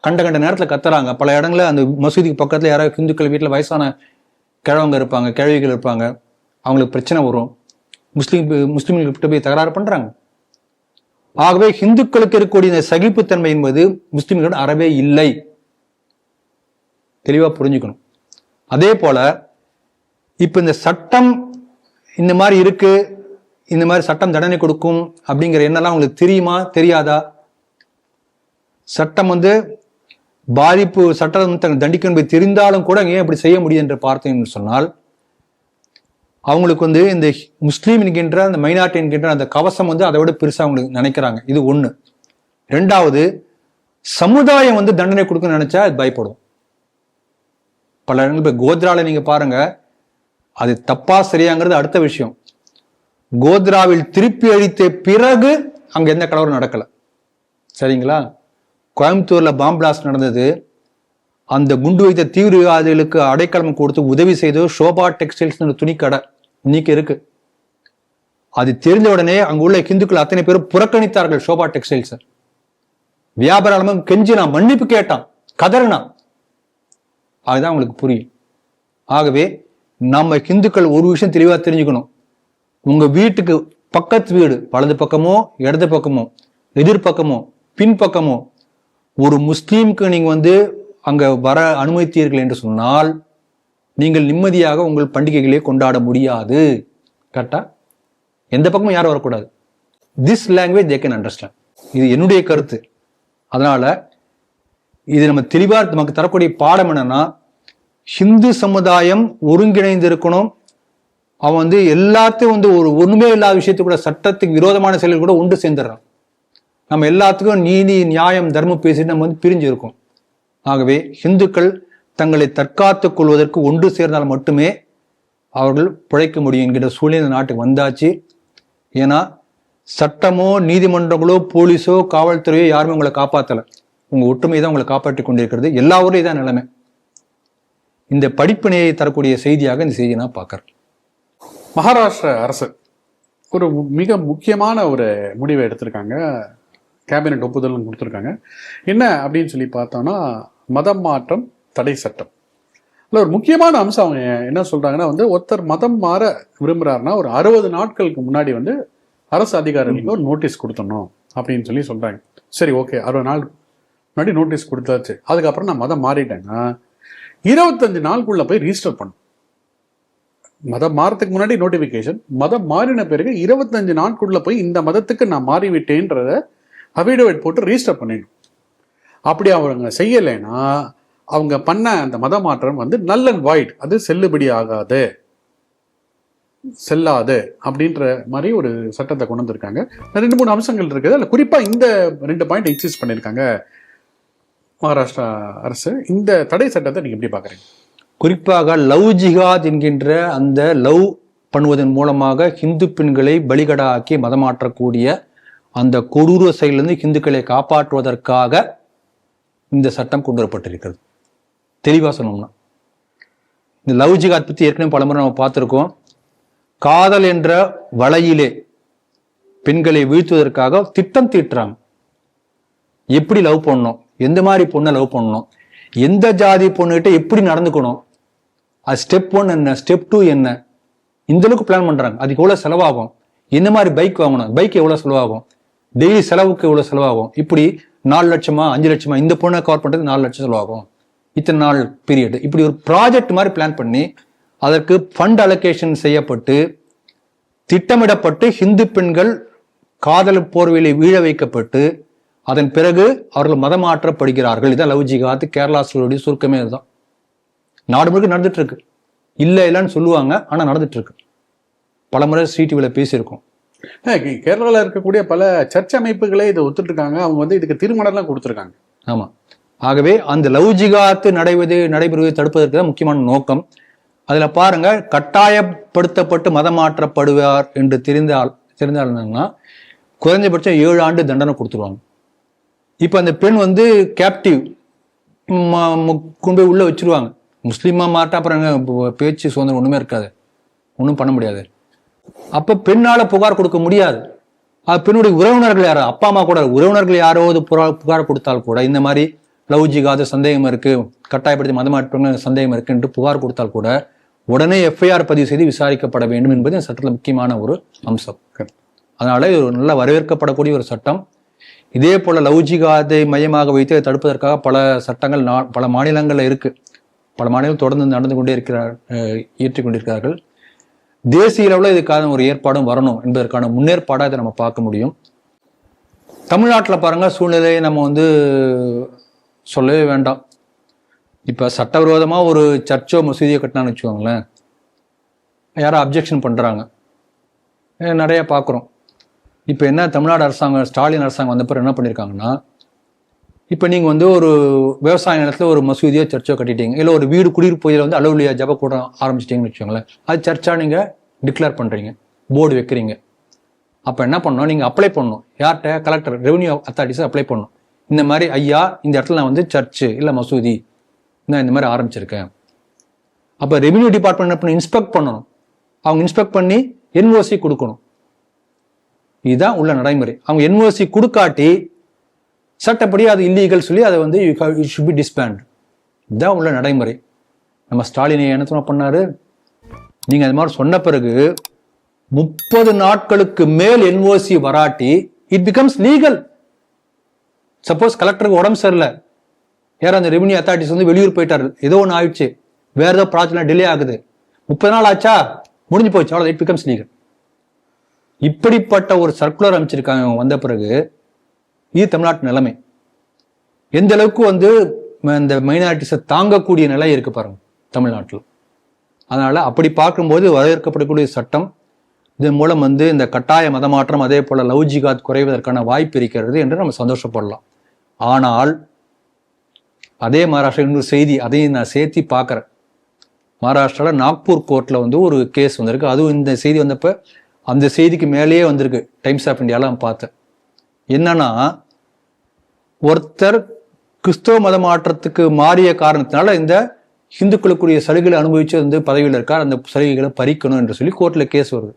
கண்ட நேரத்துல கத்துறாங்க. பல இடங்கள்ல அந்த மசூதிக்கு பக்கத்துல யாராவது ஹிந்துக்கள் வீட்டுல வயசான கிழவங்க இருப்பாங்க, கிழவிகள் இருப்பாங்க, அவங்களுக்கு பிரச்சனை வரும், முஸ்லீம்கிட்ட போய் தகராறு பண்றாங்க. ஆகவே ஹிந்துக்களுக்கு இருக்கக்கூடிய இந்த சகிப்புத்தன்மை என்பது முஸ்லிம்களிடம் அறவே இல்லை. தெளிவா புரிஞ்சுக்கணும். அதே போல இப்ப இந்த சட்டம் இந்த மாதிரி இருக்கு, இந்த மாதிரி சட்டம் தண்டனை கொடுக்கும் அப்படிங்கிற எண்ணெல்லாம் உங்களுக்கு தெரியுமா தெரியாதா? சட்டம் வந்து பாதிப்பு, சட்டம் தண்டிக்கும் என்பது தெரிந்தாலும் கூட ஏன் இப்படி செய்ய முடியும் என்று பார்த்தீங்கன்னு சொன்னால், அவங்களுக்கு வந்து இந்த முஸ்லீம் என்கின்ற அந்த மைனாரிட்டி என்கின்ற அந்த கவசம் வந்து அதை விட பெருசா அவங்களுக்கு நினைக்கிறாங்க. இது ஒண்ணு. ரெண்டாவது, சமுதாயம் வந்து தண்டனை கொடுக்கணும்னு நினைச்சா அது பயப்படும். பல இடங்கள் இப்ப கோத்ரால நீங்க பாருங்க, அது தப்பா சரியாங்கிறது அடுத்த விஷயம். கோத்ராவில் திருப்பி அளித்த பிறகு அங்க எந்த கலவரம் நடக்கல, சரிங்களா? கோயம்புத்தூர்ல பாம்பு பிளாஸ்ட் நடந்தது. அந்த குண்டு வைத்த தீவிரவாதிகளுக்கு அடைக்கலம் கொடுத்து உதவி செய்து ஷோபா டெக்ஸ்டைல்ஸ் துணிக்கடை இன்னைக்கு இருக்கு. அது தெரிஞ்ச உடனே அங்க உள்ள இந்துக்கள் அத்தனை பேரும் புறக்கணித்தார்கள் ஷோபா டெக்ஸ்டைல்ஸ். வியாபாரம் கெஞ்சினா, மன்னிப்பு கேட்டான், கதறினான். அதுதான் அவங்களுக்கு புரியும். ஆகவே நம்ம இந்துக்கள் ஒரு விஷயம் தெளிவா தெரிஞ்சுக்கணும். உங்க வீட்டுக்கு பக்கத்து வீடு, வலது பக்கமோ இடது பக்கமோ எதிர்பக்கமோ பின்பக்கமோ ஒரு முஸ்லீமுக்கு நீங்க வந்து அங்க வர அனுமதித்தீர்கள் என்று சொன்னால் நீங்கள் நிம்மதியாக உங்கள் பண்டிகைகளை கொண்டாட முடியாது. கரெக்டா? எந்த பக்கமும் யாரும் வரக்கூடாது. This language they can understand. இது என்னுடைய கருத்து. அதனால இது நம்ம தெளிவா நமக்கு தரக்கூடிய பாடம் என்னன்னா, ஹிந்து சமுதாயம் ஒருங்கிணைந்து இருக்கணும். அவன் வந்து எல்லாத்தையும் வந்து ஒரு ஒண்ணுமே இல்லாத விஷயத்துக்கு கூட, சட்டத்துக்கு விரோதமான செயல்கள் கூட ஒன்று சேர்ந்துடுறான். நம்ம எல்லாத்துக்கும் நீதி நியாயம் தர்மம் பேசிட்டு நம்ம வந்து பிரிஞ்சு இருக்கோம். ஆகவே இந்துக்கள் தங்களை தற்காத்துக் கொள்வதற்கு ஒன்று சேர்ந்தால் மட்டுமே அவர்கள் பிழைக்க முடியும் என்கிற சூழ்நிலை நாட்டுக்கு வந்தாச்சு. ஏன்னா சட்டமோ நீதிமன்றங்களோ போலீஸோ காவல்துறையோ யாருமே உங்களை காப்பாற்றலை. உங்க ஒற்றுமை தான் உங்களை காப்பாற்றி கொண்டிருக்கிறது. எல்லா ஊரையும் தான் நிலைமை. இந்த படிப்பினையை தரக்கூடிய செய்தியாக இந்த செய்தியை நான் பார்க்கறேன். மகாராஷ்டிர அரசு ஒரு மிக முக்கியமான ஒரு முடிவை எடுத்திருக்காங்க. கேபினெட் ஒப்புதல் கொடுத்துருக்காங்க. என்ன அப்படின்னு சொல்லி பார்த்தோம்னா, மதம் மாற்றம் தடை சட்டம். இல்லை, ஒரு முக்கியமான அம்சம் அவங்க என்ன சொல்றாங்கன்னா வந்து, ஒருத்தர் மதம் மாற விரும்புறாருன்னா ஒரு 60 நாட்களுக்கு முன்னாடி வந்து அரசு அதிகாரிகளுக்கு ஒரு நோட்டீஸ் கொடுத்தணும் அப்படின்னு சொல்லி சொல்றாங்க. சரி, ஓகே, 60 நாள் முன்னாடி நோட்டீஸ் கொடுத்தாச்சு. அதுக்கப்புறம் நான் மதம் மாறிட்டேன்னா 25 நாளுக்குள்ள போய் ரிஜிஸ்டர் பண்ணும். மதம் மாறத்துக்கு முன்னாடி நோட்டிபிகேஷன், மதம் மாறின பிறகு 25 நாட்குள்ள போய் இந்த மதத்துக்கு நான் மாறிவிட்டேன்றத அஃபிடவிட் போட்டு ரிஜிஸ்டர் பண்ணிடணும். அப்படி அவங்க செய்யலைன்னா அவங்க பண்ண அந்த மத மாற்றம் வந்து நல் அண்ட் வாய்ட், அது செல்லுபடி ஆகாது, செல்லாது அப்படின்ற மாதிரி ஒரு சட்டத்தை கொண்டு வந்திருக்காங்க. 2-3 அம்சங்கள் இருக்குது. அதில் குறிப்பா இந்த 2 பாயிண்ட் இன்சிஸ்ட் பண்ணியிருக்காங்க மகாராஷ்டிரா அரசு. இந்த தடை சட்டத்தை நீங்க எப்படி பாக்குறீங்க? குறிப்பாக லவ் ஜிஹாத் என்கின்ற அந்த லவ் பண்ணுவதன் மூலமாக ஹிந்து பெண்களை பலிகடாக்கி மதமாற்றக்கூடிய அந்த கொடூர செயலிலிருந்து ஹிந்துக்களை காப்பாற்றுவதற்காக இந்த சட்டம் கொண்டு வரப்பட்டிருக்கிறது. தெளிவா சொன்னோம்னா, இந்த லவ் ஜிஹாத் பத்தி ஏற்கனவே பலமுறை நம்ம பார்த்திருக்கோம். காதல் என்ற வலையிலே பெண்களை வீழ்த்துவதற்காக திட்டம் தீட்டுறாங்க. எப்படி லவ் பண்ணணும், எந்த மாதிரி பொண்ணை லவ் பண்ணணும், எந்த ஜாதி பொண்ணுகிட்ட எப்படி நடந்துக்கணும், அது ஸ்டெப் 1 என்ன, ஸ்டெப் 2 என்ன, இந்த அளவுக்கு பிளான் பண்றாங்க. அதுக்கு எவ்வளவு செலவாகும், என்ன மாதிரி பைக் வாங்கணும், பைக் எவ்வளவு செலவாகும், டெய்லி செலவுக்கு எவ்வளவு செலவாகும், இப்படி 4 லட்சமா 5 லட்சமா, இந்த பொண்ணை கவர் பண்றதுக்கு 4 லட்சம் செலவாகும், இத்தனை நாள் பீரியட், இப்படி ஒரு ப்ராஜெக்ட் மாதிரி பிளான் பண்ணி அதற்கு ஃபண்ட் அலோகேஷன் செய்யப்பட்டு திட்டமிடப்பட்டு ஹிந்து பெண்கள் காதல் போர்வையிலே வீழ வைக்கப்பட்டு அதன் பிறகு அவர்கள் மதமாற்றப்படுகிறார்கள். இதான் லவ் ஜிஹாத். கேரளா ஸ்டோரியுடைய சுருக்கமே இதுதான். நாடு முழுக்க நடந்துட்டு இருக்கு. இல்லைன்னு சொல்லுவாங்க, ஆனா நடந்துட்டு இருக்கு. பலமுறை CTVல பேசியிருக்கோம். கேரளாவில் இருக்கக்கூடிய பல சர்ச் அமைப்புகளே இதை ஒத்துட்டு இருக்காங்க. அவங்க வந்து இதுக்கு திருமணம்லாம் கொடுத்துருக்காங்க. ஆமா. ஆகவே அந்த லவ் ஜிஹாத் நடைபெறுவதை தடுப்பதற்கு தான் முக்கியமான நோக்கம். அதுல பாருங்க, கட்டாயப்படுத்தப்பட்டு மதமாற்றப்படுவார் என்று தெரிந்தால் என்னன்னா குறைஞ்சபட்சம் 7 ஆண்டு தண்டனை கொடுத்துருவாங்க. இப்ப அந்த பெண் வந்து கேப்டிவ் கொண்டு போய் உள்ள வச்சிருவாங்க. முஸ்லீமா மாட்டா அப்புறம் பேச்சு சுதந்திரம் ஒண்ணுமே இருக்காது, ஒன்றும் பண்ண முடியாது. அப்ப பெண்ணால புகார் கொடுக்க முடியாது. அது பெண்ணுடைய உறவினர்கள் யாரோ, அப்பா அம்மா கூட உறவினர்கள் யாராவது புகார் கொடுத்தால் கூட, இந்த மாதிரி லவ் ஜிஹாத் சந்தேகம் இருக்கு, கட்டாயப்படுத்தி மதமாற்றம் சந்தேகம் இருக்கு என்று புகார் கொடுத்தால் கூட உடனே FIR பதிவு செய்து விசாரிக்கப்பட வேண்டும் என்பது இந்த சட்டத்தில் முக்கியமான ஒரு அம்சம். அதனால இது ஒரு நல்ல வரவேற்கப்படக்கூடிய ஒரு சட்டம். இதே போல லவ் ஜிஹாதை மையமாக வைத்து அதை தடுப்பதற்காக பல சட்டங்கள் பல மாநிலங்கள்ல இருக்கு. பல மாநிலங்கள் தொடர்ந்து நடந்து கொண்டே இயற்றிக் கொண்டிருக்கிறார்கள். தேசிய அளவில் இதுக்கான ஒரு ஏற்பாடும் வரணும் என்பதற்கான முன்னேற்பாடாக இதை நம்ம பார்க்க முடியும். தமிழ்நாட்டில் பாருங்க, சூழ்நிலையை நம்ம வந்து சொல்லவே வேண்டாம். இப்ப சட்டவிரோதமா ஒரு சர்ச்சோ மசூதியோ கட்டினான்னு வச்சுக்கோங்களேன், யாரோ அப்ஜெக்ஷன் பண்ணுறாங்க, நிறைய பார்க்குறோம். இப்போ என்ன தமிழ்நாடு அரசாங்கம், ஸ்டாலின் அரசாங்கம் வந்த பிறகு என்ன பண்ணியிருக்காங்கன்னா, இப்போ நீங்கள் வந்து ஒரு விவசாய நிலத்தில் ஒரு மசூதியோ சர்ச்சோ கட்டிட்டீங்க, இல்லை ஒரு வீடு குடியிருப்பு பகுதியில் வந்து அளவுலியா ஜப கூட ஆரம்பிச்சிட்டிங்கன்னு வச்சுக்கோங்களேன், அது சர்ச்சாக நீங்கள் டிக்ளேர் பண்ணுறீங்க, போர்டு வைக்கிறீங்க. அப்போ என்ன பண்ணணும், நீங்கள் அப்ளை பண்ணணும். யார்கிட்ட? கலெக்டர், ரெவன்யூ அத்தாரிட்டிஸை அப்ளை பண்ணணும். இந்த மாதிரி ஐயா இந்த இடத்துல நான் வந்து சர்ச்சு இல்லை மசூதி நான் இந்த மாதிரி ஆரம்பிச்சிருக்கேன். அப்போ ரெவன்யூ டிபார்ட்மெண்ட் என்ன பண்ணி இன்ஸ்பெக்ட் பண்ணணும். அவங்க இன்ஸ்பெக்ட் பண்ணி என்ஓசி கொடுக்கணும். இதுதான் உள்ள நடைமுறை. அவங்க என்ஓசி கொடுக்காட்டி சட்டப்படி அது இல்லீகல் சொல்லி அதை வந்து இட் ஷுட் பி டிஸ்பேண்ட். இதுதான் உள்ள நடைமுறை. நம்ம ஸ்டாலினை என்ன பண்ணாரு, நீங்க அது மாதிரி சொன்ன பிறகு 30 நாட்களுக்கு மேல் என்ஓசி வராட்டி இட் பிகம்ஸ் லீகல். சப்போஸ் கலெக்டருக்கு உடம்பு சரியில்லை, யாரும் அந்த ரெவன்யூ அத்தாரிட்டிஸ் வந்து வெளியூர் போயிட்டாரு, ஏதோ ஒன்று ஆயிடுச்சு, வேற ஏதோ ப்ராஜெக்ட்லாம் டிலே ஆகுது, 30 நாள் ஆச்சா, முடிஞ்சு போச்சு, அவ்வளோ, இட் பிகம்ஸ் லீகல். இப்படிப்பட்ட ஒரு சர்க்குலர் அமைச்சிருக்காங்க வந்த பிறகு. இது தமிழ்நாட்டு நிலைமை. எந்த அளவுக்கு வந்து இந்த மைனாரிட்டிஸை தாங்கக்கூடிய நிலை இருக்கு பாருங்க தமிழ்நாட்டில். அதனால அப்படி பார்க்கும்போது வரவேற்கப்படக்கூடிய சட்டம். இதன் மூலம் வந்து இந்த கட்டாய மதமாற்றம் அதே போல லவ் ஜிகாத் குறைவதற்கான வாய்ப்பு இருக்கிறது என்று நம்ம சந்தோஷப்படலாம். ஆனால் அதே மகாராஷ்டிரா இன்னொரு செய்தி, அதையும் நான் சேர்த்தி பார்க்குறேன். மகாராஷ்டிராவில் நாக்பூர் கோர்ட்டில் வந்து ஒரு கேஸ் வந்திருக்கு. அதுவும் இந்த செய்தி வந்தப்போ அந்த செய்திக்கு மேலேயே வந்திருக்கு, டைம்ஸ் ஆஃப் இந்தியாவில் பார்த்தேன். என்னன்னா, ஒருத்தர் கிறிஸ்தவ மத மாற்றத்துக்கு மாறிய காரணத்தினால இந்த இந்துக்களுக்குரிய சலுகைகளை அனுபவிச்சு வந்து பதவியில் இருக்கார், அந்த சலுகைகளை பறிக்கணும் என்று சொல்லி கோர்ட்டில் கேஸ் வருது.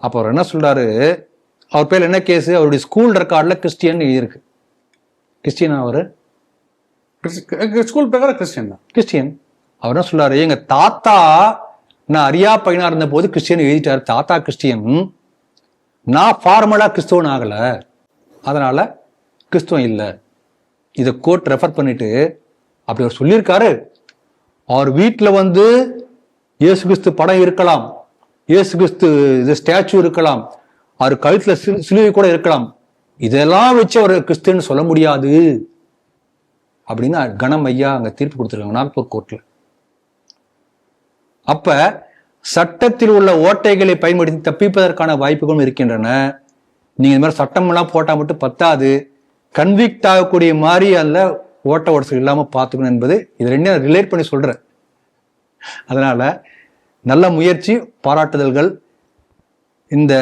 அப்போ அவர் என்ன சொல்றாரு, அவர் பேர் என்ன கேஸ், அவருடைய ஸ்கூல் ரெக்கார்டில் கிறிஸ்டியன் இருக்கு. கிறிஸ்டியன், அவர் ஸ்கூல் பிரகாரம் கிறிஸ்டியன் தான். கிறிஸ்டியன். அவர் என்ன சொல்றாரு, எங்க தாத்தா நான் அரியா பையனா இருந்த போது கிறிஸ்டியன் எழுதிட்டாரு, தாத்தா கிறிஸ்டியன், நான் ஃபார்மலா கிறிஸ்தவன் ஆகல, அதனால கிறிஸ்துவம் இல்லை. இதை கோர்ட் ரெஃபர் பண்ணிட்டு அப்படி அவர் சொல்லியிருக்காரு. அவர் வீட்டில் வந்து இயேசு கிறிஸ்து படம் இருக்கலாம், இயேசு கிறிஸ்து இது ஸ்டாச்சு இருக்கலாம், அவர் கழுத்துல சிலுவை கூட இருக்கலாம், இதெல்லாம் வச்சு அவர் கிறிஸ்துன்னு சொல்ல முடியாது அப்படின்னு கணம் ஐயா அங்க தீர்ப்பு கொடுத்துருக்காங்க நாக்பூர் கோர்ட்ல. அப்ப சட்டத்தில் உள்ள ஓட்டைகளை பயன்படுத்தி தப்பிப்பதற்கான வாய்ப்புகளும் இருக்கின்றன. நீங்க இந்த மாதிரி சட்டமெல்லாம் போட்டா மட்டும் பத்தாது, கன்விக்ட் ஆகக்கூடிய மாதிரி அல்ல ஓட்ட ஓடசல் இல்லாம பார்த்துக்கணும் என்பது இது ரெண்டையும் ரிலேட் பண்ணி சொல்றேன். அதனால நல்ல முயற்சி, பாராட்டுதல்கள். இந்த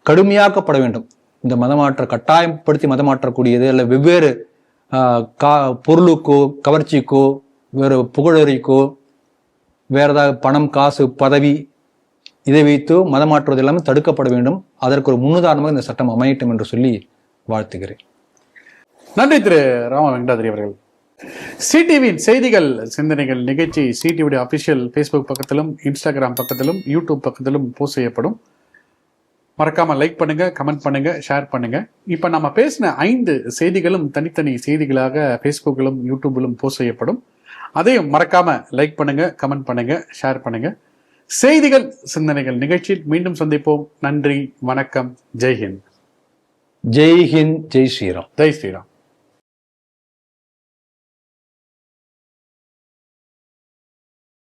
கடுமையாக்கப்பட வேண்டும். இந்த மதமாற்ற கட்டாயப்படுத்தி மதமாற்றக்கூடியது அல்ல வெவ்வேறு பொருளுக்கோ கவர்ச்சிக்கோ வேறு புகழறிக்கோ வேற ஏதாவது பணம் காசு பதவி இதை வைத்து மதமாற்றுவது எல்லாமே தடுக்கப்பட வேண்டும். அதற்கு ஒரு முன்னுதாரணமாக இந்த சட்டம் அமையட்டும் என்று சொல்லி வாழ்த்துகிறேன். நன்றி திரு ராம வெங்கடாதிரி அவர்கள். சிடிவியின் செய்திகள் சிந்தனைகள் நிகழ்ச்சி சிடிவியுடைய அபிஷியல் ஃபேஸ்புக் பக்கத்திலும் இன்ஸ்டாகிராம் பக்கத்திலும் யூடியூப் பக்கத்திலும் போஸ்ட் செய்யப்படும். மறக்காம லைக் பண்ணுங்க, கமெண்ட் பண்ணுங்க, ஷேர் பண்ணுங்க. இப்ப நம்ம பேசின 5 செய்திகளும் தனித்தனி செய்திகளாக ஃபேஸ்புக்கிலும் யூடியூபிலும் போஸ்ட் செய்யப்படும். அதையும் மறக்காம லைக் பண்ணுங்க, கமெண்ட் பண்ணுங்க, ஷேர் பண்ணுங்க. செய்திகள் சிந்தனைகள் நிகழ்ச்சியில் மீண்டும் சந்திப்போம். நன்றி, வணக்கம், ஜெய்ஹிந்த். ஜெய்ஹிந்த், ஜெய் ஸ்ரீராம். ஜெய் ஸ்ரீராம்.